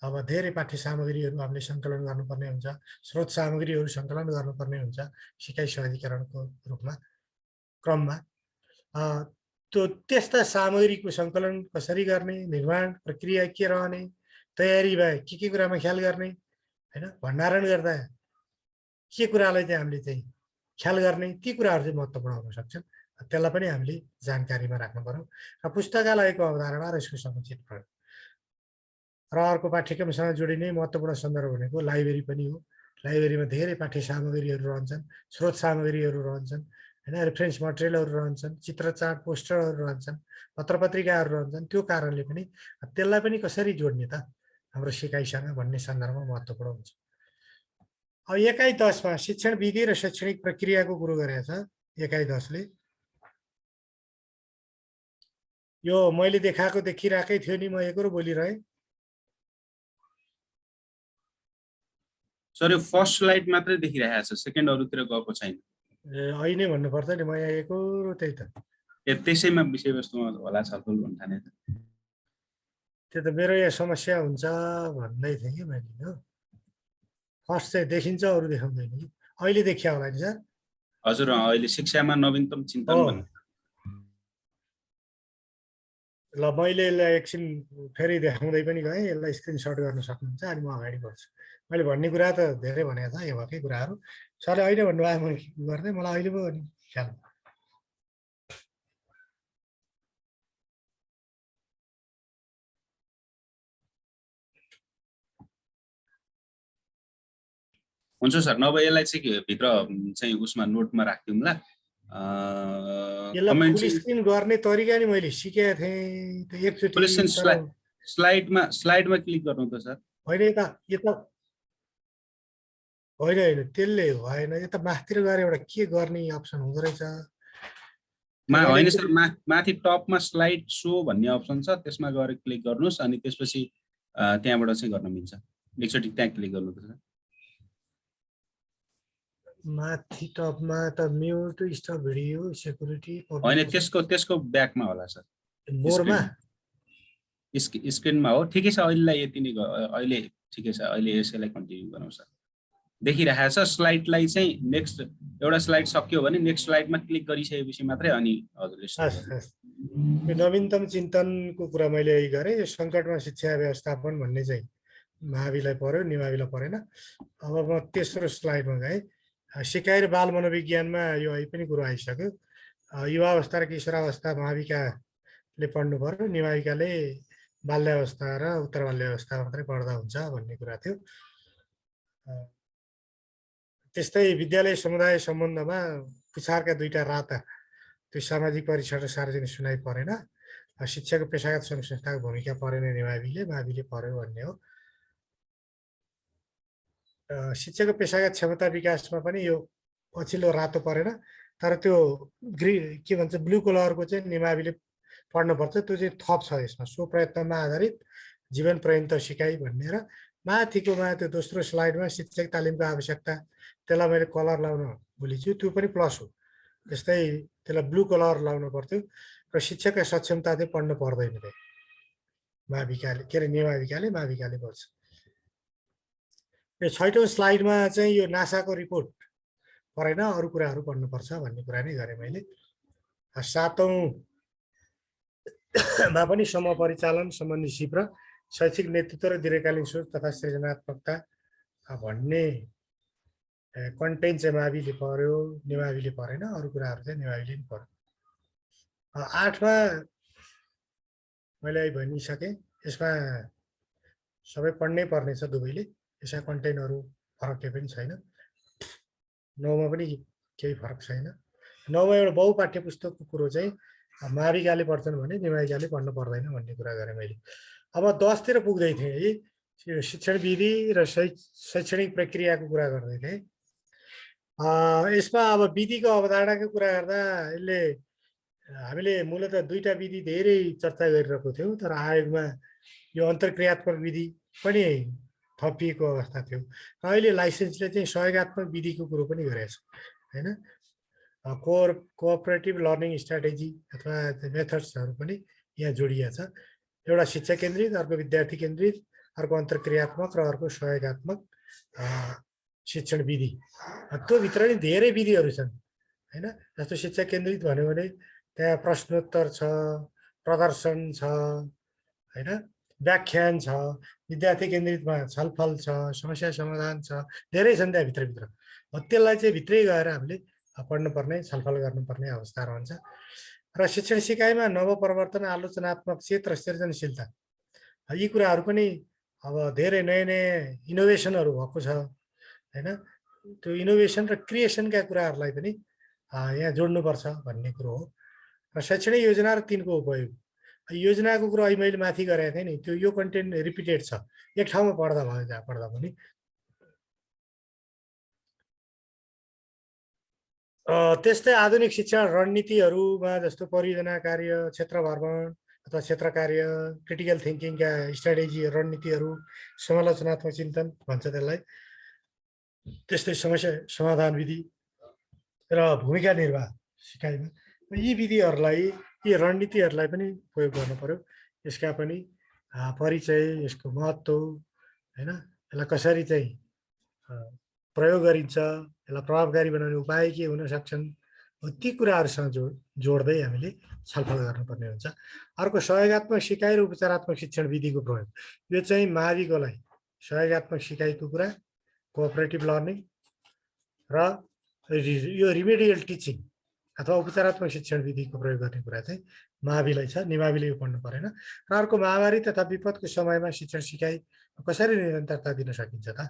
[SPEAKER 1] अब धेरै पाठ्य सामग्रीहरू हामीले सङ्कलन गर्नुपर्ने हुन्छ, स्रोत सामग्रीहरू सङ्कलन गर्नुपर्ने हुन्छ सिकाइ सहजीकरणको रूपमा क्रममा। त्यो त्यस्ता सामग्रीको सङ्कलन कसरी गर्ने, निर्माण प्रक्रिया के रहने, तयारीमा के कुरामा ख्याल गर्ने, होइन, भण्डारण गर्दा के कुरालाई चाहिँ हामीले चाहिँ ख्याल गर्ने, ती कुराहरू चाहिँ महत्त्वपूर्ण हुन सक्छन्। त्यसलाई पनि हामीले जानकारीमा राख्नु पर्यो। र पुस्तकालयको अवधारणा र यसको समुचित प्रयोग। र अर्को पाठ्यक्रमसँग जोडिने महत्त्वपूर्ण सन्दर्भ भनेको लाइब्रेरी पनि हो। लाइब्रेरीमा धेरै पाठ्य सामग्रीहरू रहन्छन्, स्रोत सामग्रीहरू रहन्छन्, होइन, रेफरेन्स मटेरियलहरू रहन्छन्, चित्र चार्ट, पोस्टरहरू रहन्छन्, पत्र पत्रिकाहरू रहन्छन्। त्यो कारणले पनि त्यसलाई पनि कसरी जोड्ने त हाम्रो सिकाइसँग भन्ने सन्दर्भमा महत्त्वपूर्ण हुन्छ। अब एकाइ 10मा शिक्षण विधि र शैक्षणिक प्रक्रियाको कुरो गरेको छ एकाइ 10ले। यो मैले देखिरहेकै थियो नि, म एकरो बोलिरहेँ।
[SPEAKER 2] सर यो फर्स्ट स्लाइड मात्रै देखिरहेको छ, सेकेन्ड अरूतिर गएको छैन।
[SPEAKER 1] ए अहिले भन्नुपर्छ नि, म यहाँ एकरो त्यही त।
[SPEAKER 2] त्यसैमा विषयवस्तुमा होला छलफल गर्न ठाने त।
[SPEAKER 1] त्यो त मेरो यहाँ समस्या हुन्छ भन्दै थिएँ कि मैले। हो, फर्स्ट चाहिँ देखिन्छ, अरू देखाउँदैन कि। अहिले देखिया होला नि सर?
[SPEAKER 2] हजुर, अहिले शिक्षामा नवीनतम चिन्तन भन्ने।
[SPEAKER 1] ल मैले यसलाई एकछिन फेरि देखाउँदै पनि गएँ, यसलाई स्क्रिनसट गर्न सक्नुहुन्छ। अनि म अगाडि बढ्छु। मैले भन्ने कुरा त धेरै भनेको छ, यो भएकै कुराहरू। सरले अहिले भन्नुभयो, म गर्दै, मलाई अहिले पो नि ख्याल।
[SPEAKER 2] हुन्छ सर, नभए यसलाई चाहिँ भित्र चाहिँ उसमा नोटमा राखिदिउँला।
[SPEAKER 1] यसलाई फुल स्क्रिन गर्ने तरिका नि मैले सिकेको थिएँ त्यो एकचोटि।
[SPEAKER 2] स्लाइडमा क्लिक गर्नु त सर।
[SPEAKER 1] होइन, यता होइन, त्यसले भएन। यता माथितिर गएर एउटा के गर्ने अप्सन हुँदो रहेछ।
[SPEAKER 2] होइन सर, माथि टपमा स्लाइड सो भन्ने अप्सन छ, त्यसमा गएर क्लिक गर्नुहोस्। अनि त्यसपछि त्यहाँबाट चाहिँ गर्न मिल्छ। एकचोटि त्यहाँ क्लिक गर्नु त सर।
[SPEAKER 1] माथि टपमा त म्युट, स्टप भिडियो, सेक्युरिटी,
[SPEAKER 2] होइन, त्यसको ब्याकमा होला सर।
[SPEAKER 1] मोरमा
[SPEAKER 2] स्क्रिनमा हो। ठिकै छ, अहिलेलाई यति नै। अहिले ठिकै छ, अहिले यसैलाई कन्टिन्यू गरौँ सर। देखिरहेको छ स्लाइडलाई चाहिँ नेक्स्ट एउटा स्लाइड सक्यो भने नेक्स्ट स्लाइडमा क्लिक गरिसकेपछि मात्रै अनि हजुरले।
[SPEAKER 1] यो नवीनतम चिन्तनको कुरा मैले यही गरेँ। यो सङ्कटमा शिक्षा व्यवस्थापन भन्ने चाहिँ महाविलाई पर्यो, निमाविलाई परेन। अब म तेस्रो स्लाइडमा गएँ। सिकाइ र बाल मनोविज्ञानमा यो अहिले पनि कुरो आइसक्यो। युवावस्था र किशोरावस्था महाविकाले पढ्नु पर्यो, निमाविकाले बाल्यावस्था र उत्तर बाल्यावस्था मात्रै पढ्दा हुन्छ भन्ने कुरा थियो। त्यस्तै विद्यालय समुदाय सम्बन्धमा पुछारका दुईटा राता, त्यो सामाजिक परीक्षण र सार्वजनिक सुनाइ परेन। शिक्षाको पेसागत सङ्घ संस्थाको भूमिका परेन निमाविले, माविले पर्यो भन्ने हो। शिक्षाको पेसागत क्षमता विकासमा पनि यो पछिल्लो रातो परेन। तर त्यो के भन्छ ब्लू कलरको चाहिँ निमाविले पढ्नुपर्छ। त्यो चाहिँ थप छ यसमा। स्वप्रयत्नमा आधारित जीवन पर्यन्त सिकाइ भन्ने र माथिकोमा त्यो दोस्रो स्लाइडमा शिक्षक तालिमको आवश्यकता, त्यसलाई मैले कलर लाउन भुलिछु। त्यो पनि प्लस हो। जस्तै त्यसलाई ब्लू कलर लाउनु पर्थ्यो। र शिक्षकका सक्षमता चाहिँ पढ्नु पर्दैन त्यहाँ माविकाले, के अरे निमाविकाले, माविकाले पर्छ। यो 6औँ स्लाइडमा चाहिँ यो नासाको रिपोर्ट परेन, अरू कुराहरू पढ्नुपर्छ भन्ने कुरा नै गरेँ मैले। 7औँमा पनि समपरिचालन सम्बन्धी सिप र शैक्षिक नेतृत्व र दीर्घकालीन सोच तथा सृजनात्मकता भन्ने कन्टेन्ट चाहिँ माविले पर्यो, नेमाविले परेन, अरू कुराहरू चाहिँ नेमाविले पनि पर्यो। 8मा मैले भनिसकेँ, यसमा सबै पढ्नै पर्ने छ दुवैले, यसमा कन्टेन्टहरू फरक केही पनि छैन। 9मा पनि केही फरक छैन। 9मा एउटा बहुपाठ्य पुस्तकको कुरो चाहिँ माविकाले पढ्छन् भने नेमाविकाले पढ्नु पर्दैन भन्ने कुरा गरेँ मैले। अब 10तिर पुग्दै थिएँ है, शिक्षण विधि र शैक्षणिक प्रक्रियाको कुरा गर्दै थिएँ। यसमा अब विधिको अवधारणाको कुरा गर्दा यसले हामीले मूलत दुईटा विधि धेरै चर्चा गरिरहेको थियौँ, तर आयोगमा यो अन्तर्क्रियात्मक विधि पनि थपिएको अवस्था थियो। अहिले लाइसेन्सले चाहिँ सहयोगात्मक विधिको कुरो पनि गरेको छ हैन। कोअपरेटिभ लर्निङ स्ट्राटेजी अथवा मेथड्सहरू पनि यहाँ जोडिएको छ। एउटा शिक्षा केन्द्रित, अर्को विद्यार्थी केन्द्रित, अर्को अन्तर्क्रियात्मक र अर्को सहयोगात्मक शिक्षण विधि। त्यो भित्र नि धेरै विधिहरू छन् हैन। जस्तो शिक्षा केन्द्रित भन्यो भने त्यहाँ प्रश्नोत्तर छ, प्रदर्शन छ हैन, व्याख्यान छ, विद्यार्थी केन्द्रितमा छलफल छ, समस्या समाधान छ, धेरै छन् त्यहाँ भित्रभित्र। त्यसलाई चाहिँ भित्रै गएर हामीले पढ्नुपर्ने, छलफल गर्नुपर्ने अवस्था रहन्छ। र शिक्षण सिकाइमा नवप्रवर्तन, आलोचनात्मक चेत र सृजनशीलता, यी कुराहरू पनि अब धेरै नयाँ नयाँ इनोभेसनहरू भएको छ हैन। त्यो इनोभेसन र क्रिएसनका कुराहरूलाई पनि यहाँ जोड्नुपर्छ भन्ने कुरो हो। र शैक्षणिक योजना र तिनको उपयोग, योजनाको कुरो अहिले मैले माथि गरेको थिएँ नि, त्यो यो कन्टेन्ट रिपिटेड छ, एक ठाउँमा पढ्दा भयो, जहाँ पढ्दा पनि। त्यस्तै आधुनिक शिक्षा रणनीतिहरूमा जस्तो परियोजना कार्य, क्षेत्र भ्रमण अथवा क्षेत्र कार्य, क्रिटिकल थिङ्किङका स्ट्राटेजी, रणनीतिहरू, समालोचनात्मक चिन्तन भन्छ त्यसलाई, त्यस्तै समस्या समाधान विधि र भूमिका निर्वाह सिकाइमा, यी विधिहरूलाई, यी रणनीतिहरूलाई पनि प्रयोग गर्नु पर्यो। यसका पनि परिचय, यसको महत्त्व हैन, यसलाई कसरी चाहिँ प्रयोग गरिन्छ, यसलाई प्रभावकारी बनाउने उपाय के हुन सक्छन्, ती कुराहरूसँग जोड्दै हामीले छलफल गर्नुपर्ने हुन्छ। अर्को सहयोगात्मक सिकाइ र उपचारात्मक शिक्षण विधिको प्रयोग, यो चाहिँ माविकोलाई सहयोगात्मक सिकाइको कुरा, कोअपरेटिभ लर्निङ र यो रिमेडियल टिचिङ अथवा उपचारात्मक शिक्षण विधिको प्रयोग गर्ने कुरा चाहिँ माविलाई छ, निमाविले यो पढ्नु परेन। र अर्को महामारी तथा विपदको समयमा शिक्षण सिकाइ कसरी निरन्तरता दिन सकिन्छ त,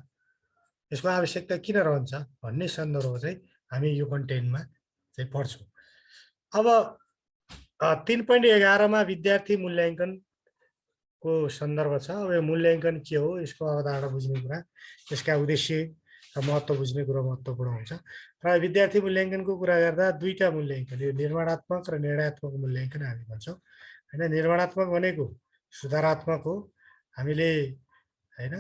[SPEAKER 1] यसको आवश्यकता किन रहन्छ भन्ने सन्दर्भ चाहिँ हामी यो कन्टेन्टमा चाहिँ पढ्छौँ। अब 3.11मा विद्यार्थी मूल्याङ्कनको सन्दर्भ छ। अब यो मूल्याङ्कन के हो, यसको अवधारणा बुझ्ने कुरा, यसका उद्देश्य र महत्त्व बुझ्ने कुरो महत्त्वपूर्ण हुन्छ। र विद्यार्थी मूल्याङ्कनको कुरा गर्दा दुईटा मूल्याङ्कन, यो निर्माणात्मक र निर्णयात्मक मूल्याङ्कन हामी भन्छौँ हैन। निर्माणात्मक भनेको सुधारात्मक हो, हामीले हैन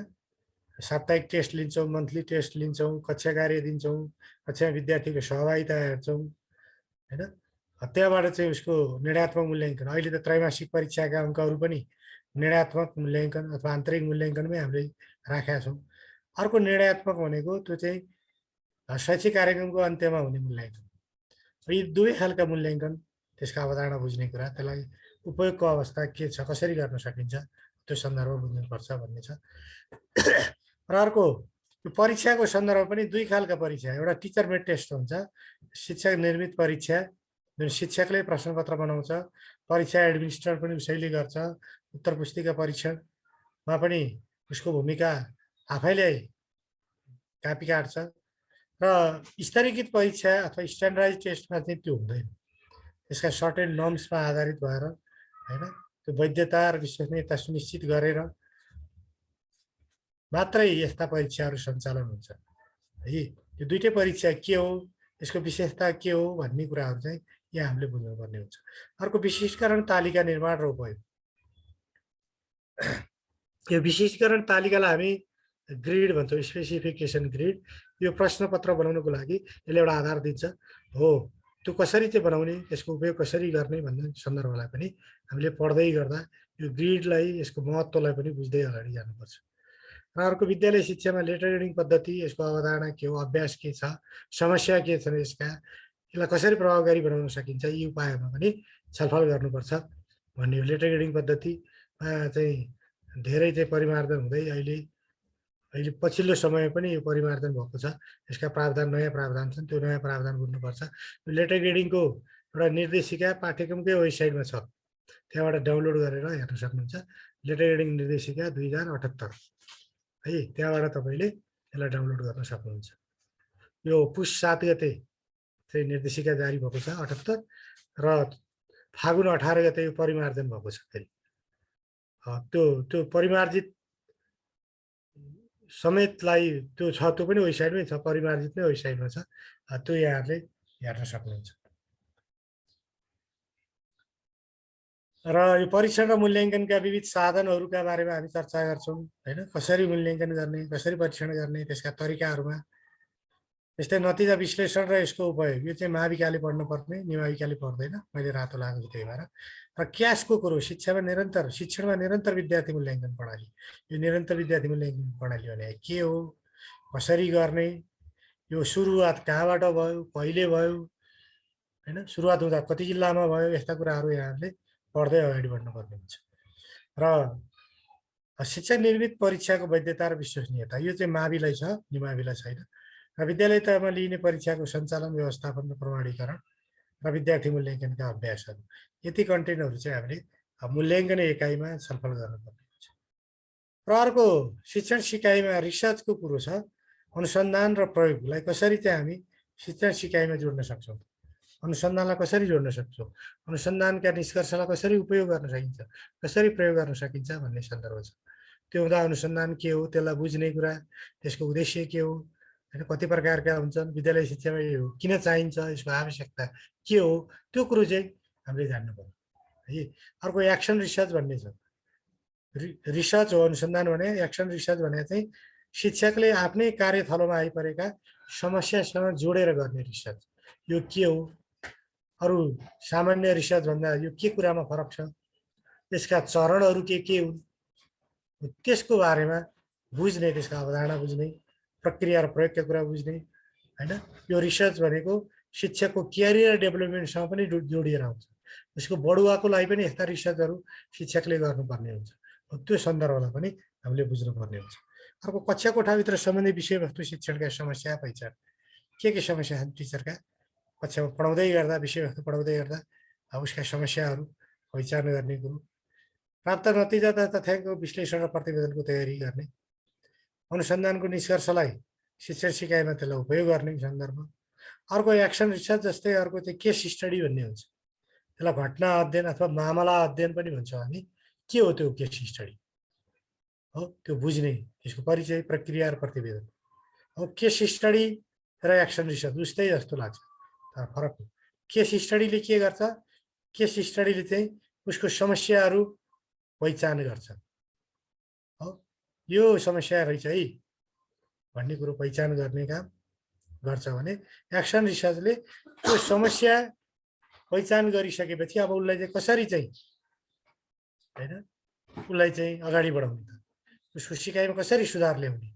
[SPEAKER 1] साप्ताहिक टेस्ट लिन्छौँ, मन्थली टेस्ट लिन्छौँ, कक्षा कार्य दिन्छौँ, कक्षामा विद्यार्थीको सहभागिता हेर्छौँ हैन। त्यहाँबाट चाहिँ उसको निर्णयात्मक मूल्याङ्कन, अहिले त त्रैमासिक परीक्षाका अङ्कहरू पनि निर्णयात्मक मूल्याङ्कन अथवा आन्तरिक मूल्याङ्कनमै हामीले राखेका छौँ। अर्को निर्णयात्मक भनेको त्यो चाहिँ शैक्षिक कार्यक्रमको अन्त्यमा हुने मूल्याङ्कन। यी दुवै खालका मूल्याङ्कन, त्यसका अवधारणा बुझ्ने कुरा, त्यसलाई उपयोगको अवस्था के छ, कसरी गर्न सकिन्छ, त्यो सन्दर्भ बुझ्नुपर्छ भन्ने छ। र अर्को यो परीक्षाको सन्दर्भ पनि दुई खालका परीक्षा, एउटा टिचर मेड टेस्ट हुन्छ, शिक्षक निर्मित परीक्षा जुन शिक्षकले प्रश्नपत्र बनाउँछ, परीक्षा एडमिनिस्टर पनि उसैले गर्छ, उत्तर पुस्तिका परीक्षणमा पनि उसको भूमिका आफैले कापी काट्छ। र स्तरीकृत परीक्षा अथवा स्ट्यान्डर्डाइज टेस्टमा चाहिँ त्यो हुँदैन, त्यसका सर्टेन नर्म्समा आधारित भएर हैन, त्यो वैधता र विश्वसनीयता सुनिश्चित गरेर मात्रै यस्ता परीक्षाहरू सञ्चालन हुन्छ है। यो दुईटै परीक्षा के हो, यसको विशेषता के हो भन्ने कुराहरू चाहिँ यहाँ हामीले बुझ्नुपर्ने हुन्छ। अर्को विशिष्टीकरण तालिका निर्माण र उपयोग, यो विशिष्टीकरण तालिकालाई हामी ग्रिड भन्छौँ, स्पेसिफिकेसन ग्रिड। यो प्रश्नपत्र बनाउनको लागि यसले एउटा आधार दिन्छ हो, त्यो कसरी चाहिँ बनाउने, यसको उपयोग कसरी गर्ने भन्ने सन्दर्भलाई पनि हामीले पढ्दै गर्दा यो ग्रिडलाई, यसको महत्त्वलाई पनि बुझ्दै अगाडि जानुपर्छ। र अर्को विद्यालय शिक्षामा लेटर रिडिङ पद्धति, यसको अवधारणा के हो, अभ्यास के छ, समस्या के छन् यसका, यसलाई कसरी प्रभावकारी बनाउन सकिन्छ, यी उपायमा पनि छलफल गर्नुपर्छ भन्ने हो। लेटर रिडिङ पद्धतिमा चाहिँ धेरै चाहिँ परिमार्जन हुँदै अहिले पछिल्लो समय पनि यो परिमार्जन भएको छ। यसका प्रावधान नयाँ प्रावधान छन्, त्यो नयाँ प्रावधान बुझ्नुपर्छ। लेटर ग्रेडिङको एउटा निर्देशिका पाठ्यक्रमकै वेबसाइटमा छ, त्यहाँबाट डाउनलोड गरेर हेर्न सक्नुहुन्छ। लेटर ग्रेडिङ निर्देशिका 2078 है, त्यहाँबाट तपाईँले यसलाई डाउनलोड गर्न सक्नुहुन्छ। यो पुस 7 गते चाहिँ निर्देशिका जारी भएको छ 78, र फागुन 18 गते यो परिमार्जन भएको छ। फेरि त्यो परिमार्जित समेतलाई त्यो छ, त्यो पनि वेबसाइटमै छ, परिमार्जित नै वेबसाइटमा छ, त्यो यहाँहरूले हेर्न सक्नुहुन्छ। र यो परीक्षण र मूल्याङ्कनका विविध साधनहरूका बारेमा हामी चर्चा गर्छौँ होइन, कसरी मूल्याङ्कन गर्ने, कसरी परीक्षण गर्ने, त्यसका तरिकाहरूमा। यस्तै नतिजा विश्लेषण र यसको उपयोग, यो चाहिँ महाविकाले पढ्नुपर्ने, निमाविकाले पढ्दैन, मैले रातो लागेको त्यही भएर। र क्यासको कुरो, शिक्षणमा निरन्तर विद्यार्थी मूल्याङ्कन प्रणाली, यो निरन्तर विद्यार्थी मूल्याङ्कन प्रणाली भने के हो, कसरी गर्ने, यो सुरुवात कहाँबाट भयो, कहिले भयो होइन, सुरुवात हुँदा कति जिल्लामा भयो, यस्ता कुराहरू यहाँहरूले पढ्दै अगाडि बढ्नुपर्ने हुन्छ। र शिक्षक निर्मित परीक्षाको वैधता र विश्वसनीयता, यो चाहिँ माविलाई छ, निमाविलाई छैन। र विद्यालय तहमा लिइने परीक्षाको सञ्चालन, व्यवस्थापन र प्रमाणीकरण र विद्यार्थी मूल्याङ्कनका अभ्यासहरू, यति कन्टेन्टहरू चाहिँ हामीले मूल्याङ्कन एकाइमा छलफल गर्नुपर्ने हुन्छ। र अर्को शिक्षण सिकाइमा रिसर्चको कुरो छ, अनुसन्धान र प्रयोगलाई कसरी चाहिँ हामी शिक्षण सिकाइमा जोड्न सक्छौँ, अनुसन्धानलाई कसरी जोड्न सक्छौँ, अनुसन्धानका निष्कर्षलाई कसरी उपयोग गर्न सकिन्छ, कसरी प्रयोग गर्न सकिन्छ भन्ने सन्दर्भ छ। त्यो हुँदा अनुसन्धान के हो, त्यसलाई बुझ्ने कुरा, त्यसको उद्देश्य के हो होइन, कति प्रकारका हुन्छन्, विद्यालय शिक्षामा यो किन चाहिन्छ, यसको आवश्यकता के हो, त्यो कुरो चाहिँ हामीले जान्नु पर्यो है। अर्को एक्सन रिसर्च भन्ने छ। रिसर्च हो अनुसन्धान भने, एक्सन रिसर्च भने चाहिँ शिक्षकले आफ्नै कार्यथलोमा आइपरेका समस्यासँग जोडेर गर्ने रिसर्च। यो के हो, अरू सामान्य रिसर्च भन्दा यो के कुरामा फरक छ, त्यसका चरणहरू के हुन्, त्यसको बारेमा बुझ्ने, त्यसका अवधारणा बुझ्ने, प्रक्रिया र प्रयोगका कुरा बुझ्ने होइन। यो रिसर्च भनेको शिक्षकको क्यारियर डेभलपमेन्टसँग पनि जोडिएर आउँछ। त्यसको बढुवाको लागि पनि यस्ता रिसर्चहरू शिक्षकले गर्नुपर्ने हुन्छ, त्यो सन्दर्भलाई पनि हामीले बुझ्नुपर्ने हुन्छ। अर्को कक्षा कोठाभित्र सम्बन्धी विषयवस्तु शिक्षणका समस्या पहिचान, के समस्या छन् टिचरका, कक्षामा पढाउँदै गर्दा, विषयवस्तु पढाउँदै गर्दा उसका समस्याहरू पहिचान गर्ने कुरो, प्राप्त नतिजा तथा तथ्याङ्क विश्लेषण र प्रतिवेदनको तयारी गर्ने, अनुसन्धानको निष्कर्षलाई शिक्षण सिकाइमा त्यसलाई उपयोग गर्ने सन्दर्भ। अर्को एक्सन रिसर्च जस्तै अर्को चाहिँ केस स्टडी भन्ने हुन्छ, त्यसलाई घटना अध्ययन अथवा मामला अध्ययन पनि भन्छौँ हामी। के हो त्यो केस स्टडी हो, त्यो बुझ्ने, त्यसको परिचय, प्रक्रिया र प्रतिवेदन हो। केस स्टडी र एक्सन रिसर्च उस्तै जस्तो लाग्छ, तर फरक हो। केस स्टडीले के गर्छ, केस स्टडीले चाहिँ उसको समस्याहरू पहिचान गर्छ हो, यो समस्या रहेछ है भन्ने कुरो पहिचान गर्ने काम गर्छ भने एक्सन रिसर्चले त्यो समस्या पहिचान गरिसकेपछि अब उसलाई चाहिँ कसरी चाहिँ होइन, उसलाई चाहिँ अगाडि बढाउने, उसको सिकाइमा कसरी सुधार ल्याउने,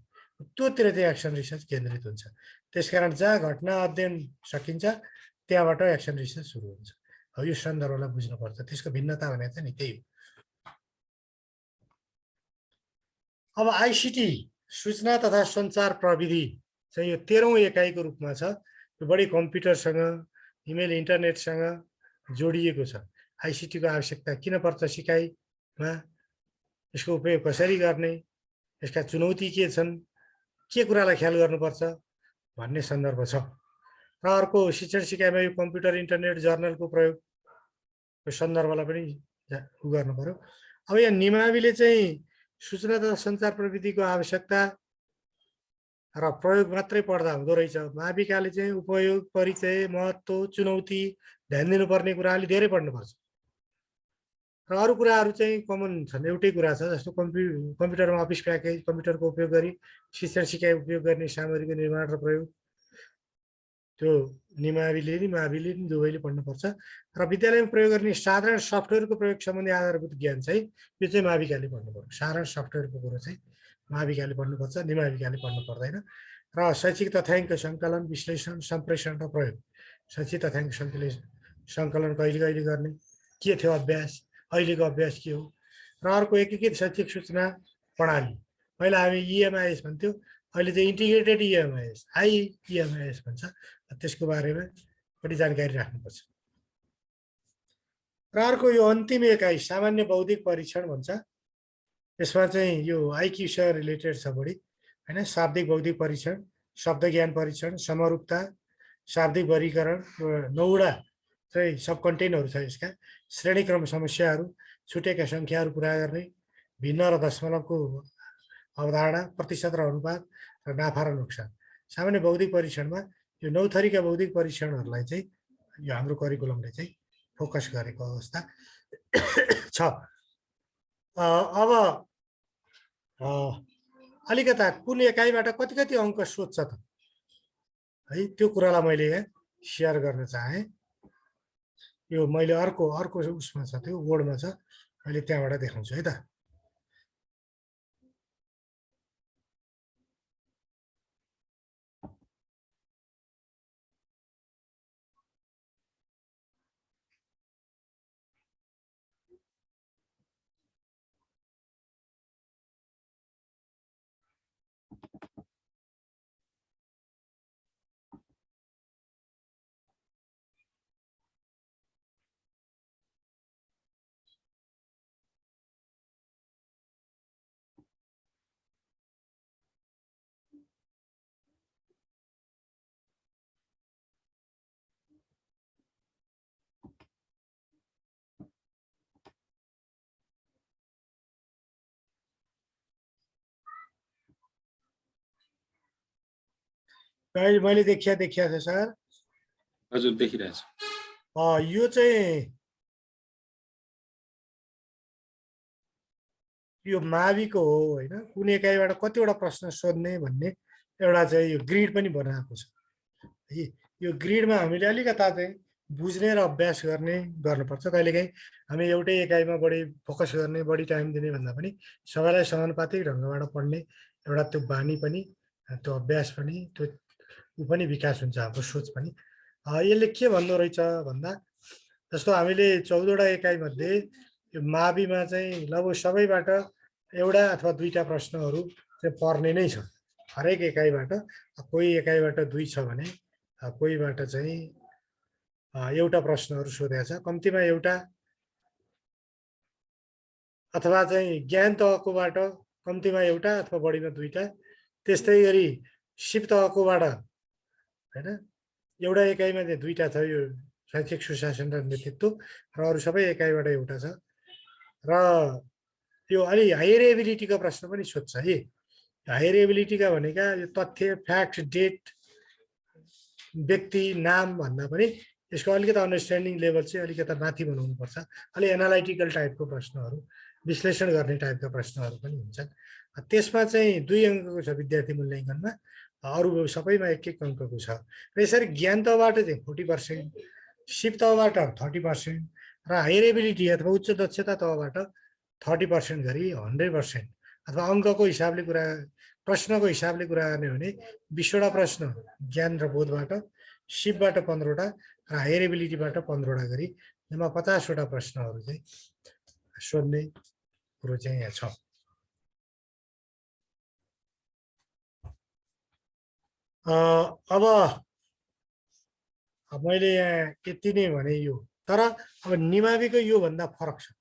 [SPEAKER 1] त्योतिर चाहिँ एक्सन रिसर्च केन्द्रित हुन्छ। त्यसकारण जहाँ घटना अध्ययन सकिन्छ त्यहाँबाट एक्सन रिसर्च सुरु हुन्छ। यो सन्दर्भलाई बुझ्नुपर्छ, त्यसको भिन्नता भने चाहिँ नि त्यही हो। अब आइसिटी सूचना तथा सञ्चार प्रविधि चाहिँ यो 13औं एकाइको रूपमा छ। यो बढी कम्प्युटरसँग, इमेल, इन्टरनेटसँग जोडिएको छ। आइसिटीको आवश्यकता किन पर्छ सिकाइमा, यसको उपयोग कसरी गर्ने, यसका चुनौती के छन्, के कुरालाई ख्याल गर्नुपर्छ भन्ने सन्दर्भ छ। र अर्को शिक्षण सिकाइमा यो कम्प्युटर, इन्टरनेट, जर्नलको प्रयोगको सन्दर्भलाई पनि उ गर्नु पर्यो। अब यहाँ निमाविले चाहिँ सूचना तथा सञ्चार प्रविधिको आवश्यकता र प्रयोग मात्रै पढ्दा हुँदो रहेछ। माविकाले चाहिँ उपयोग, परिचय, महत्त्व, चुनौती, ध्यान दिनुपर्ने कुराले धेरै पढ्नुपर्छ। र अरू कुराहरू चाहिँ कमन छन्, एउटै कुरा छ, जस्तो कम्प्युटरमा अफिस प्याकेज, कम्प्युटरको उपयोग गरी शिक्षण सिकाइ उपयोग गर्ने सामग्रीको निर्माण र प्रयोग, त्यो निमाविले नि माविले नि दुवैले पढ्नुपर्छ। र विद्यालयमा प्रयोग गर्ने साधारण सफ्टवेयरको प्रयोग सम्बन्धी आधारभूत ज्ञान चाहिँ यो चाहिँ माविकाले पढ्नु पर्यो। साधारण सफ्टवेयरको कुरो चाहिँ माविकाले पढ्नुपर्छ, निमाविकाले पढ्नु पर्दैन। र शैक्षिक तथ्याङ्क सङ्कलन, विश्लेषण, सम्प्रेषण र प्रयोग, शैक्षिक तथ्याङ्क सङ्कलन कहिले कहिले गर्ने, के थियो अभ्यास, अहिलेको अभ्यास के हो, र र अर्को एकीकृत शैक्षिक सूचना प्रणाली, पहिला हामी इएमआइएस भन्थ्यो, अहिले चाहिँ इन्टिग्रेटेड इएमआइएस, आइइएमआइएस भन्छ। त्यसको बारेमा पनि जानकारी राख्नुपर्छ। र अर्को यो अन्तिम एकाइ सामान्य बौद्धिक परीक्षण भन्छ। यसमा चाहिँ यो आइक्यूसँग रिलेटेड छ बढी हैन। शाब्दिक बौद्धिक परीक्षण, शब्द ज्ञान परीक्षण, समरूपता, शाब्दिक वर्गीकरण, 9वटा चाहिँ सब कन्टेन्टहरू छ यसका। श्रेणीक्रम समस्याहरू, छुटेका सङ्ख्याहरू पुरा गर्ने, भिन्न र दशमलवको अवधारणा, प्रतिशत र अनुपात, र नाफा र नोक्सान। सामान्य बौद्धिक परीक्षणमा यो 9 थरीका बौद्धिक परीक्षणहरूलाई चाहिँ यो हाम्रो करिकुलमले चाहिँ फोकस गरेको अवस्था छ। अब अलिकता कुन एकाइबाट कति कति अङ्क सोध्छ त है, त्यो कुरालाई मैले यहाँ सेयर गर्न चाहेँ। यो मैले अर्को उसमा छ, त्यो बोर्डमा छ, मैले त्यहाँबाट देखाउँछु है त। मैले देखिया छ सर।
[SPEAKER 2] हजुर देखिरहेछ।
[SPEAKER 1] यो चाहिँ यो माविको हो होइन, कुन एकाइबाट कतिवटा प्रश्न सोध्ने भन्ने एउटा चाहिँ यो ग्रिड पनि बनाएको छ है। यो ग्रिडमा हामीले अलिकता चाहिँ बुझ्ने र अभ्यास गर्नुपर्छ। कहिलेकाहीँ हामी एउटै एकाइमा बढी फोकस गर्ने, बढी टाइम दिने भन्दा पनि सबैलाई समानुपातिक ढङ्गबाट पढ्ने एउटा त्यो बानी पनि, त्यो अभ्यास पनि, त्यो ऊ पनि विकास हुन्छ, हाम्रो सोच पनि। यसले के भन्दो रहेछ भन्दा, जस्तो हामीले 14वटा एकाइमध्ये यो माविमा चाहिँ लगभग सबैबाट एउटा अथवा दुईटा प्रश्नहरू चाहिँ पर्ने नै छ हरेक एकाइबाट। कोही एकाइबाट 2 छ भने कोहीबाट चाहिँ एउटा प्रश्नहरू सोधेको छ, कम्तीमा एउटा, अथवा चाहिँ ज्ञान तहकोबाट कम्तीमा एउटा अथवा बढीमा 2टा। त्यस्तै गरी सिप तहकोबाट हैन एउटा एकाइमा चाहिँ 2टा छ, यो शैक्षिक सुशासन र नेतृत्व, र अरू सबै एकाइबाट एउटा छ। र यो अलि हायर एबिलिटीको प्रश्न पनि सोध्छ है। हायर एबिलिटीका भनेका यो तथ्य, फ्याक्ट, डेट, व्यक्ति, नाम भन्दा पनि यसको अलिकति अन्डरस्ट्यान्डिङ लेभल चाहिँ अलिकति माथि बनाउनुपर्छ। अलि एनालाइटिकल टाइपको प्रश्नहरू, विश्लेषण गर्ने टाइपका प्रश्नहरू पनि हुन्छन्। त्यसमा चाहिँ 2 अङ्कको छ विद्यार्थी मूल्याङ्कनमा, अरू सबैमा 1-1 अङ्कको छ। र यसरी ज्ञान तहबाट चाहिँ 40%, सिप तहबाट 30% र हायर एबिलिटी अथवा उच्च दक्षता तहबाट 30% गरी 100%, अथवा अङ्कको हिसाबले कुरा, प्रश्नको हिसाबले कुरा गर्ने भने 20वटा प्रश्न ज्ञान र बोधबाट, सिपबाट 15वटा र हायर एबिलिटीबाट 15वटा गरी जम्मा 50वटा प्रश्नहरू चाहिँ सोध्ने कुरो चाहिँ यहाँ छ। अब मैले यहाँ यति नै भने यो, तर अब निमाविको योभन्दा फरक छ।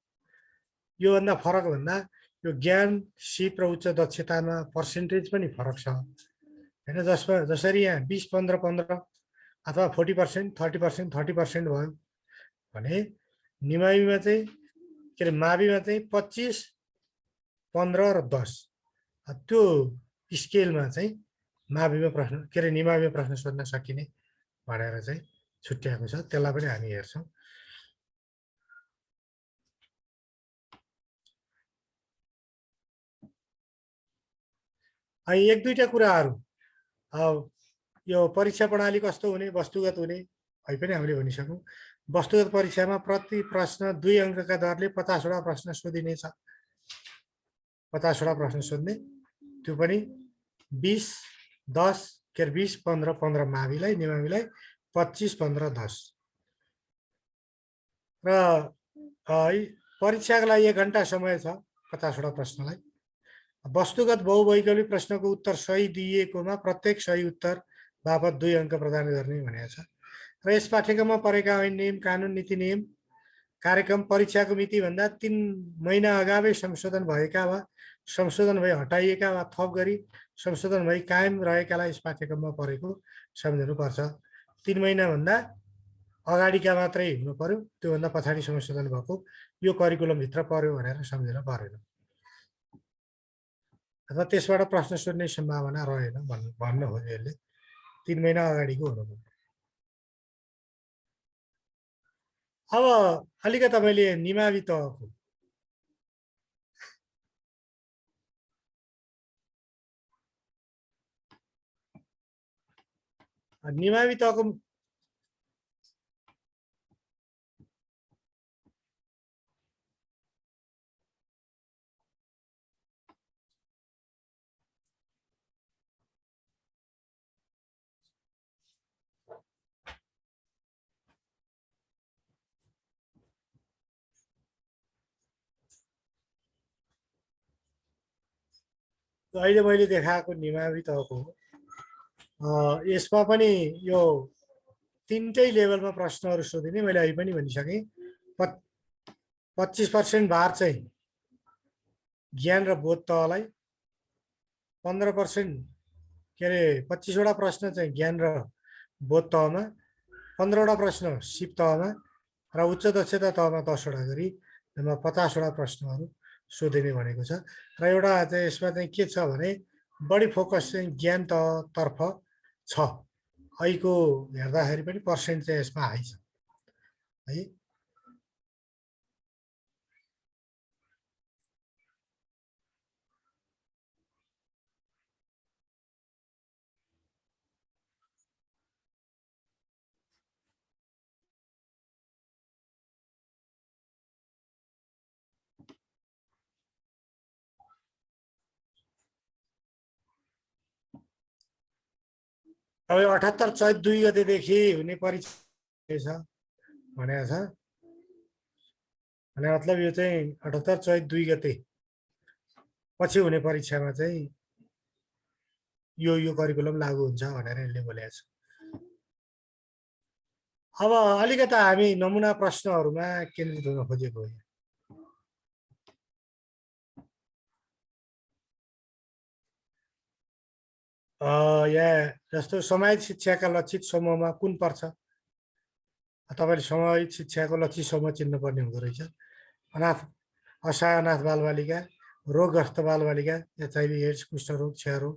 [SPEAKER 1] योभन्दा फरक भन्दा यो ज्ञान, सिप र उच्च दक्षतामा पर्सेन्टेज पनि फरक छ होइन। जसरी यहाँ 20, 15, 15 अथवा 40%, 30%, 30% भयो भने निमाविमा चाहिँ के अरे माविमा चाहिँ 25, 15 र 10 त्यो स्केलमा चाहिँ माविमा प्रश्न, के अरे निमाविमा प्रश्न सोध्न सकिने भनेर चाहिँ छुट्याएको छ। त्यसलाई पनि हामी हेर्छौँ। एक दुईटा कुराहरू, यो परीक्षा प्रणाली कस्तो हुने, वस्तुगत हुने है पनि हामीले भनिसक्यौँ। वस्तुगत परीक्षामा प्रति प्रश्न 2 अङ्कका दरले 50वटा प्रश्न सोधिनेछ। 50वटा प्रश्न सोध्ने, त्यो पनि 20, 10, के अरे 20, 15, 15 माविलाई, निमाविलाई 25, 15, 10। र परीक्षाको लागि 1 घन्टा समय छ। 50 वटा प्रश्नलाई। वस्तुगत बहुवैकल्पिक प्रश्नको उत्तर सही दिइएकोमा प्रत्येक सही उत्तर बापत 2 अङ्क प्रदान गर्ने भनेको छ। र यस पाठ्यक्रममा परेका ऐन नियम, कानुन, नीति नियम, कार्यक्रम परीक्षाको मितिभन्दा 3 महिना अगावै संशोधन भएका वा संशोधन भई हटाइएका वा थप गरी संशोधन भई कायम रहेकालाई यस पाठ्यक्रममा परेको सम्झिनुपर्छ। 3 महिनाभन्दा अगाडिका मात्रै हुनु पर्यो, त्योभन्दा पछाडि संशोधन भएको यो करिकुलमभित्र पर्यो भनेर सम्झिनु परेन। अथवा त्यसबाट प्रश्न सोध्ने सम्भावना रहेन भन्न हो यसले। 3 महिना अगाडिको हुनु। अब अलिकति मैले निमावि तहको अहिले मैले देखाएको निमावि तहको यसमा पनि यो 3टै लेभलमा प्रश्नहरू सोधिने। मैले अहिले पनि भनिसकेँ 25% भार चाहिँ ज्ञान र बोध तहलाई, 15% के अरे 25 वटा प्रश्न चाहिँ ज्ञान र बोध तहमा, 15 वटा प्रश्न सिप तहमा र उच्च दक्षता तहमा 10 वटा गरी 50 वटा प्रश्नहरू सोधिने भनेको छ। र एउटा चाहिँ यसमा चाहिँ के छ भने बढी फोकस चाहिँ ज्ञान तहतर्फ छ। अहिलेको हेर्दाखेरि पनि पर्सेन्ट चाहिँ यसमा हाई छ है। अब 78 चैत 2 गतेदेखि हुने परीक्षा छ भनेको छ। भने मतलब यो चाहिँ 78 चैत 2 गते पछि हुने परीक्षामा चाहिँ यो करिकुलम लागू हुन्छ भनेर यसले बोलेको छ। अब अलिकता हामी नमुना प्रश्नहरूमा केन्द्रित हुन खोजेको हो। यहाँ जस्तो समाजिक शिक्षाका लक्षित समूहमा कुन पर्छ? तपाईँले समाजिक शिक्षाको लक्षित समूह चिन्नुपर्ने हुँदो रहेछ। असहाय अनाथ बालबालिका, रोगग्रस्त बालबालिका, एचआइभी एड्स, कुष्ठरोग, क्षयरोग,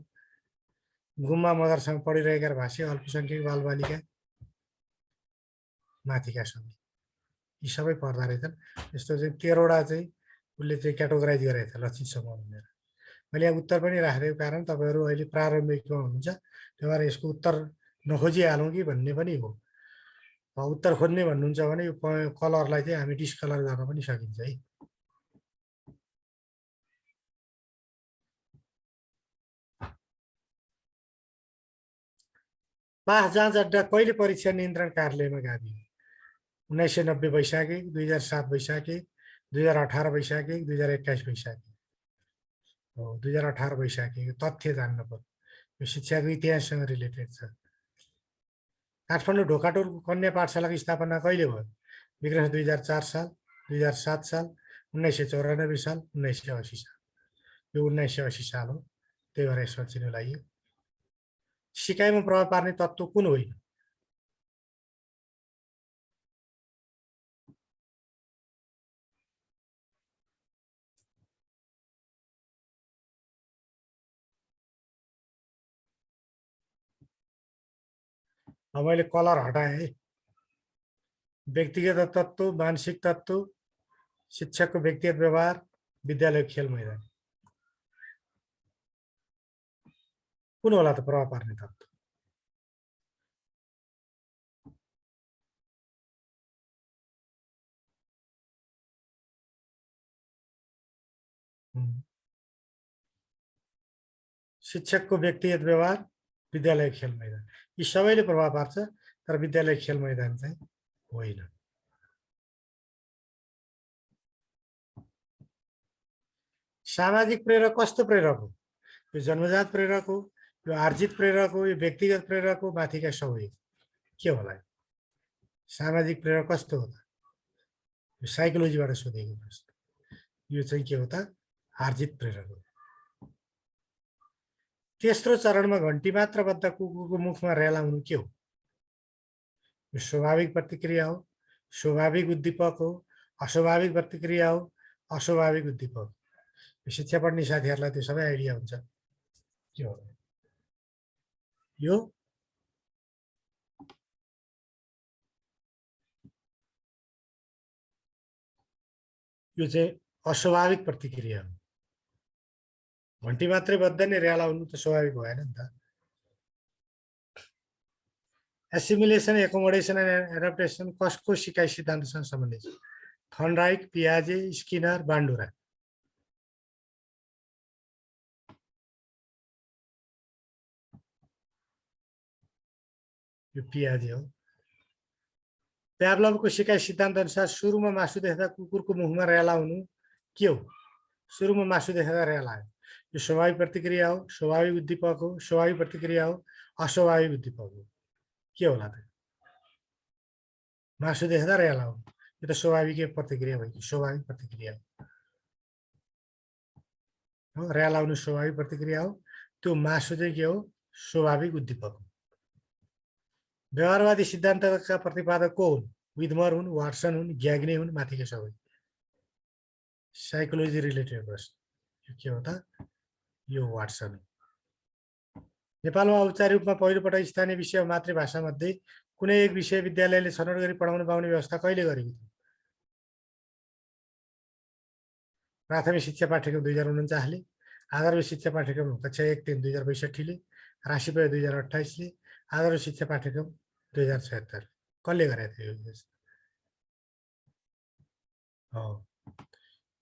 [SPEAKER 1] गुम्बा मदरसामा पढिरहेका भाषी अल्पसङ्ख्यक बालबालिका, माथिका सबै यी सबै पर्दा रहेछन्। यस्तो चाहिँ 13 वटा चाहिँ उसले चाहिँ क्याटेगोराइज गरेको छ लक्षित समूह भनेर। मैले यहाँ उत्तर पनि राखेको कारण तपाईँहरू अहिले प्रारम्भिकमा हुनुहुन्छ, त्यही भएर यसको उत्तर नखोजिहालौँ कि भन्ने पनि हो। उत्तर खोज्ने भन्नुहुन्छ भने यो कलरलाई चाहिँ हामी डिस्कलर गर्न पनि सकिन्छ है। पास जाँच अड्डा कहिले परीक्षा नियन्त्रण कार्यालयमा गाभियो? 1990 वैशाख 1, 2007 वैशाख 1, 2018 वैशाख 1, 2021 वैशाख 1 हो। 2018 वैशाख 1 तथ्य जान्न पर्यो। यो शिक्षाको इतिहाससँग रिलेटेड छ। काठमाडौँ ढोकाटोलको कन्या पाठशालाको स्थापना कहिले भयो? विक्रम 2004 साल, 2007 साल, 1994 साल, 1980 साल। यो 1980 साल हो, त्यही भएर यसमा चिन्ह लाग्यो। सिकाइमा प्रभाव पार्ने तत्त्व कुन होइन? अब मैले कलर हटाएँ है। व्यक्तिगत तत्त्व, मानसिक तत्त्व, शिक्षकको व्यक्तिगत व्यवहार, विद्यालय खेल मैदान, कुन होला त प्रभाव पार्ने तत्त्व? शिक्षकको व्यक्तिगत व्यवहार, विद्यालय खेल मैदान, यी सबैले प्रभाव पार्छ, तर विद्यालय खेल मैदान चाहिँ होइन। सामाजिक प्रेरक कस्तो प्रेरक हो? यो जन्मजात प्रेरक हो, यो आर्जित प्रेरक हो, यो व्यक्तिगत प्रेरक हो, माथिका सबै के होला? सामाजिक प्रेरक कस्तो हो त? यो साइकोलोजीबाट सोधेको प्रश्न। यो चाहिँ के हो त? आर्जित प्रेरक हो। तेस्रो चरणमा घन्टी मात्र बद्ध कुकुरको मुखमा रेलाउनु के हो? यो स्वाभाविक प्रतिक्रिया हो, स्वाभाविक उद्दीपक हो, अस्वाभाविक प्रतिक्रिया हो, अस्वाभाविक उद्दीपक हो। यो शिक्षा पढ्ने साथीहरूलाई त्यो सबै आइडिया हुन्छ के हो? यो चाहिँ अस्वाभाविक प्रतिक्रिया हो। घन्टी मात्रै बद्ध नि रेलाउनु त स्वाभाविक भएन नि त। एसिमिलेसन, एकोमोडेसन एन्ड एडाप्टेसन कसको सिकाइ सिद्धान्तसँग सम्बन्धित छ? थर्नडाइक, पियाजे, स्किनर, बान्डुरा। यो पियाजे हो। प्याभलभको सिकाइ सिद्धान्त अनुसार सुरुमा मासु देख्दा कुकुरको मुखमा रेलाउनु के हो? सुरुमा मासु देख्दा रेलायो। यो स्वाभाविक प्रतिक्रिया हो, स्वाभाविक उद्दीपक हो, स्वाभाविक प्रतिक्रिया हो, अस्वाभाविक उद्दीपक हो। के होला त? मासु देख्दा रेलाउनु यो त स्वाभाविक प्रतिक्रिया भयो कि स्वाभाविक प्रतिक्रिया हो। रेलाउनु स्वाभाविक प्रतिक्रिया हो, त्यो मासु चाहिँ के हो? स्वाभाविक उद्दीपक हो। व्यवहारवादी सिद्धान्तका प्रतिपादक को हुन्? विदमर हुन्, वाटसन हुन्, ग्याग्ने हुन्, माथिका सबै। साइकोलोजी रिलेटेड प्रश्न। यो के हो त? यो वाटसन हो। नेपालमा औपचारिक रूपमा पहिलोपटक स्थानीय विषय मातृभाषा मध्ये कुनै एक विषय विद्यालयले छनौट गरी पढाउन पाउने व्यवस्था कहिले गरेको थियो? प्राथमिक शिक्षा पाठ्यक्रम 2049 ले, आधारभूत शिक्षा पाठ्यक्रम कक्षा 1-3 2062 ले, राशिप्रयोग 2028 ले, आधारभूत शिक्षा पाठ्यक्रम 2076। कसले गरेको थियो यो?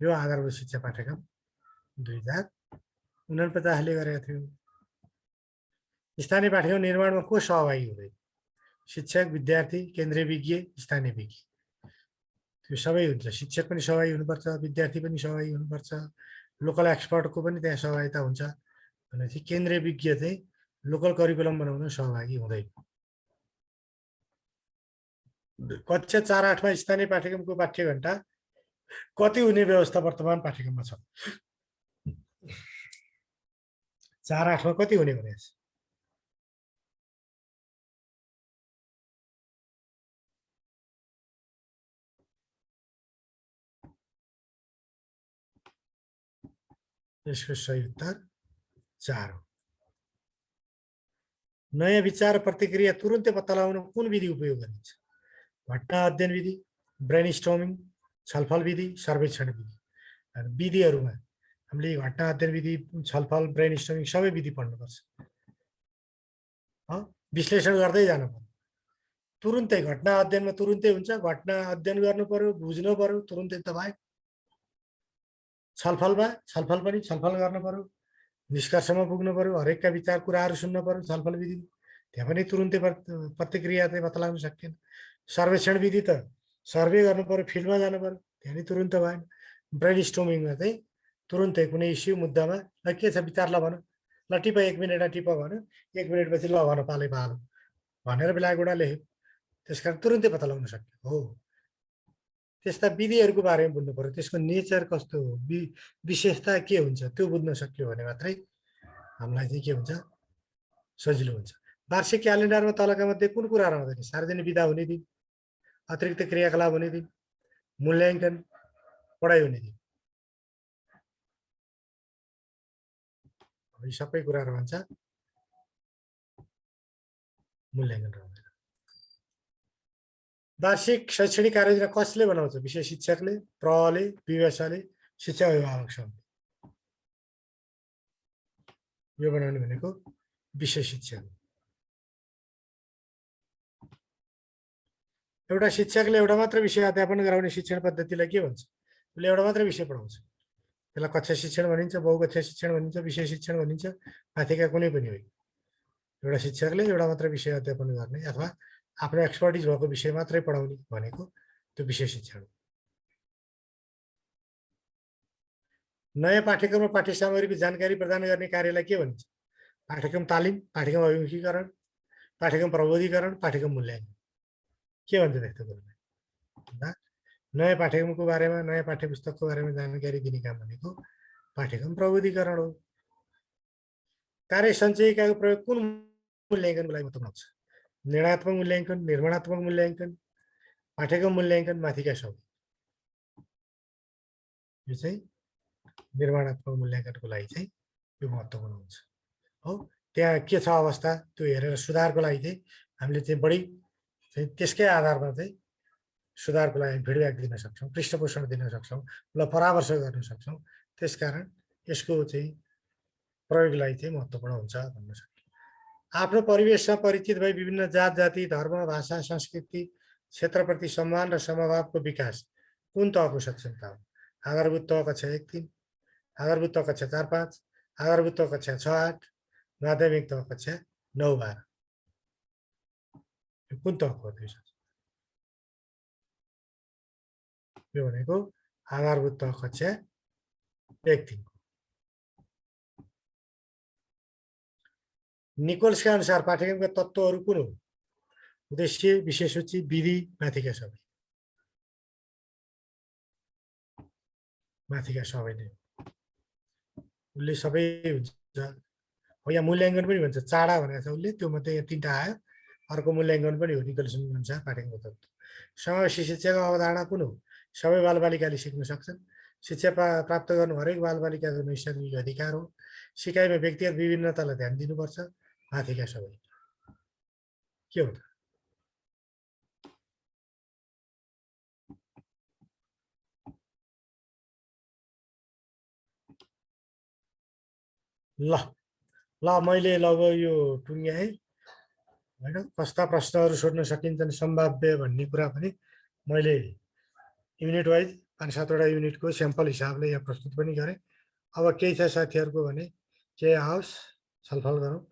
[SPEAKER 1] यो आधारभूत शिक्षा पाठ्यक्रम 2049 ले गरेको थियो। स्थानीय पाठ्यक्रम निर्माणमा को सहभागी हुँदैन? शिक्षक, विद्यार्थी, केन्द्रीय विज्ञ, स्थानीय विज्ञ। त्यो सबै हुन्छ। शिक्षक पनि सहभागी हुनुपर्छ, विद्यार्थी पनि सहभागी हुनुपर्छ, लोकल एक्सपर्टको पनि त्यहाँ सहभागिता हुन्छ। भनेपछि केन्द्रीय विज्ञ चाहिँ लोकल करिकुलम बनाउन सहभागी हुँदैन। कक्षा 4-8 मा स्थानीय पाठ्यक्रमको पाठ्यघण्टा कति हुने व्यवस्था वर्तमान पाठ्यक्रममा छ? 4-8 मा कति हुने भनेको छ? यसको सही उत्तर 4 हो। नयाँ विचार प्रतिक्रिया तुरुन्तै पत्ता लगाउन कुन विधि उपयोग गरिन्छ? घटना अध्ययन विधि, ब्रेनस्टर्मिङ, छलफल विधि, सर्वेक्षण विधि। विधिहरूमा हामीले घटना अध्ययन विधि, छलफल, ब्रेनस्टर्मिङ सबै विधि पढ्नुपर्छ। विश्लेषण गर्दै जानु पर्यो। तुरुन्तै घटना अध्ययनमा तुरुन्तै हुन्छ, घटना अध्ययन गर्नु पर्यो, बुझ्नु पर्यो, तुरुन्तै त भयो। छलफलमा छलफल पनि छलफल गर्नु पर्यो, निष्कर्षमा पुग्नु पर्यो, हरेकका विचार कुराहरू सुन्नु पर्यो। छलफल विधि त्यहाँ पनि तुरुन्तै प्रतिक्रिया चाहिँ बत्ता लाग्न सकिएन। सर्वेक्षण विधि त सर्वे गर्नु पर्यो, फिल्डमा जानु पर्यो, त्यहाँ नि तुरुन्त भएन। ब्रेनस्टर्मिङमा चाहिँ तुरुन्तै कुनै इस्यु मुद्दामा ल के छ विचार ल भन, ल टिप 1 मिनटमा टिप भन, 1 मिनटपछि ल भन पालै पालो भनेर बेलागुडा लेख्यो। त्यसकारण तुरुन्तै पत्ता लगाउन सक्यो हो। त्यस्ता विधिहरूको बारेमा बुझ्नु पर्यो, त्यसको नेचर कस्तो हो, विशेषता के हुन्छ, त्यो बुझ्न सक्यो भने मात्रै हामीलाई चाहिँ के हुन्छ? सजिलो हुन्छ। वार्षिक क्यालेन्डरमा तलका मध्ये कुन कुरा रहँदैन? सार्वजनिक बिदा हुने दिन, अतिरिक्त क्रियाकलाप हुने दिन, मूल्याङ्कन, पढाइ हुने दिन। यी सबै कुरा रहन्छ, मूल्याङ्कन रहँदैन। वार्षिक शैक्षणिक कार्ययोजना कसले बनाउँछ? विषय शिक्षकले, प्रहले, विवेशले, शिक्षा अभिभावक समिति। यो बनाउने भनेको विषय शिक्षक। एउटा शिक्षकले एउटा मात्र विषय अध्यापन गराउने शिक्षण पद्धतिलाई के भन्छ? उसले एउटा मात्र विषय पढाउँछ, त्यसलाई कक्षा शिक्षण भनिन्छ, बहुकक्षा शिक्षण भनिन्छ, विषय शिक्षण भनिन्छ, माथिका कुनै पनि होइन। एउटा शिक्षकले एउटा मात्र विषय अध्यापन गर्ने अथवा आफ्नो एक्सपर्टिज भएको विषय मात्रै पढाउने भनेको त्यो विषय शिक्षण हो। नयाँ पाठ्यक्रम र पाठ्य सामग्रीको जानकारी प्रदान गर्ने कार्यलाई के भनिन्छ? पाठ्यक्रम तालिम, पाठ्यक्रम अभिमुखीकरण, पाठ्यक्रम प्रबोधीकरण, पाठ्यक्रम मूल्याङ्कन। के भन्छ त्यस्तो कुरोलाई? नयाँ पाठ्यक्रमको बारेमा, नयाँ पाठ्य पुस्तकको बारेमा जानकारी दिने काम भनेको पाठ्यक्रम प्रबोधीकरण हो। कार्य सञ्चयिकाको प्रयोग कुन मूल्याङ्कनको लागि महत्त्वपूर्ण हुन्छ? निर्णयात्मक मूल्याङ्कन, निर्माणात्मक मूल्याङ्कन, पाठ्यक्रम मूल्याङ्कन, माथिका सबै। यो चाहिँ निर्माणात्मक मूल्याङ्कनको लागि चाहिँ यो महत्त्वपूर्ण हुन्छ हो। त्यहाँ के छ अवस्था त्यो हेरेर सुधारको लागि चाहिँ हामीले चाहिँ बढी चाहिँ त्यसकै आधारमा चाहिँ सुधारको लागि फिडब्याक दिन सक्छौँ, पृष्ठपोषण दिन सक्छौँ, ल परामर्श गर्न सक्छौँ। त्यसकारण यसको चाहिँ प्रयोगलाई चाहिँ महत्त्वपूर्ण हुन्छ भन्न सकिन्छ। आफ्नो परिवेशमा परिचित भई विभिन्न जात जाति, धर्म, भाषा, संस्कृति, क्षेत्रप्रति सम्मान र समभावको विकास कुन तहको सक्षमता हो? आधारभूत तह कक्षा 1-3, आधारभूत तह कक्षा 4-5, आधारभूत तह कक्षा 6-8, माध्यमिक तह कक्षा 9-12। यो कुन तहको हो? यो भनेको आधारभूत तह कक्षा 1-3। निकोल्सका अनुसार पाठ्यक्रमका तत्त्वहरू कुन हो? उद्देश्य, विषय सूची, विधि, माथिका सबै। माथिका सबै नै उसले सबै हुन्छ हो। यहाँ मूल्याङ्कन पनि भन्छ, चाडा भनेको छ उसले, त्यो मात्रै यहाँ 3टा आयो। अर्को मूल्याङ्कन पनि हो निकोल्सनको अनुसार पाठ्यक्रमको तत्त्व। समावेशी शिक्षाको अवधारणा कुन हो? सबै बालबालिकाले सिक्न सक्छन्। शिक्षा प्राप्त गर्नु हरेक बालबालिकाको नैसर्गिक अधिकार हो। सिकाइमा व्यक्तिगत विभिन्नतालाई ध्यान दिनुपर्छ। माथिका सबै के हो त? ल ल मैले लगभग यो टुङ्ग्याएँ होइन। कस्ता प्रश्नहरू सोध्न सकिन्छन् सम्भाव्य भन्ने कुरा पनि मैले युनिट वाइज 5-7वटा युनिटको स्याम्पल हिसाबले यहाँ प्रस्तुत पनि गरेँ। अब केही छ साथीहरूको भने केही आओस् छलफल गरौँ।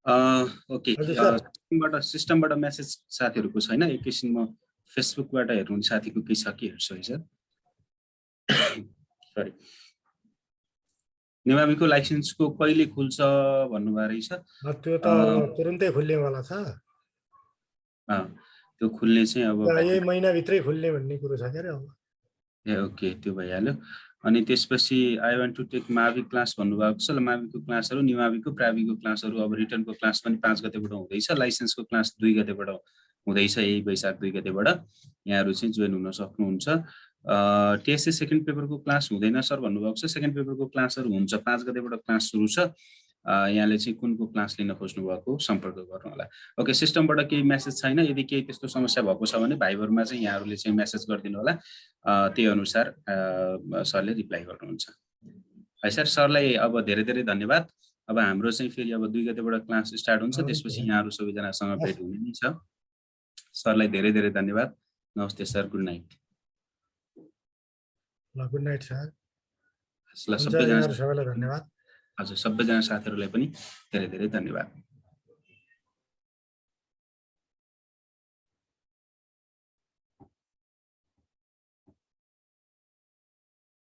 [SPEAKER 2] ओके,
[SPEAKER 1] हजुर सर।
[SPEAKER 2] सिस्टमबाट मेसेज साथीहरूको छैन। एकैछिन म फेसबुकबाट हेर्नु साथीको केही छ कि हेर्छु है सर। सरी, निमाविको लाइसेन्सको कहिले खुल्छ भन्नुभएको रहेछ।
[SPEAKER 1] त्यो त तुरुन्तै खुल्नेवाला छ।
[SPEAKER 2] त्यो खुल्ने चाहिँ अब
[SPEAKER 1] यही महिनाभित्रै खुल्ने भन्ने कुरो छ क्या अब।
[SPEAKER 2] ए ओके, त्यो भइहाल्यो। अनि त्यसपछि आई वान्ट टु टेक मावि क्लास भन्नुभएको छ। ल माविको क्लासहरू, निमाविको प्राविको क्लासहरू अब रिटर्नको क्लास पनि 5 गतेबाट हुँदैछ। लाइसेन्सको क्लास 2 गतेबाट हुँदैछ, यही वैशाख 2 गतेबाट यहाँहरू चाहिँ जोइन हुन सक्नुहुन्छ। टिएससी सेकेन्ड पेपरको क्लास हुँदैन सर भन्नुभएको छ। सेकेन्ड पेपरको क्लासहरू हुन्छ, 5 गतेबाट क्लास सुरु छ। यहाँले चाहिँ कुनको क्लास लिन खोज्नु भएको सम्पर्क गर्नु होला। ओके, सिस्टमबाट केही मेसेज छैन। यदि केही त्यस्तो समस्या भएको छ भने भाइबरमा चाहिँ यहाँहरूले चाहिँ मेसेज गरिदिनु होला। त्यही अनुसार सरले रिप्लाई गर्नुहुन्छ है सर। सरलाई अब धेरै धेरै धन्यवाद। अब हाम्रो चाहिँ फेरि अब 2 गतेबाट क्लास स्टार्ट हुन्छ, त्यसपछि यहाँहरू सबैजनासँग भेट हुने नै छ। सरलाई धेरै धेरै धन्यवाद। नमस्ते सर, गुड नाइट।
[SPEAKER 1] ल गुड नाइट सर।
[SPEAKER 2] सबैजना
[SPEAKER 1] सबैलाई धन्यवाद।
[SPEAKER 2] हजुर, सबैजना साथीहरूलाई पनि धेरै धेरै धन्यवाद।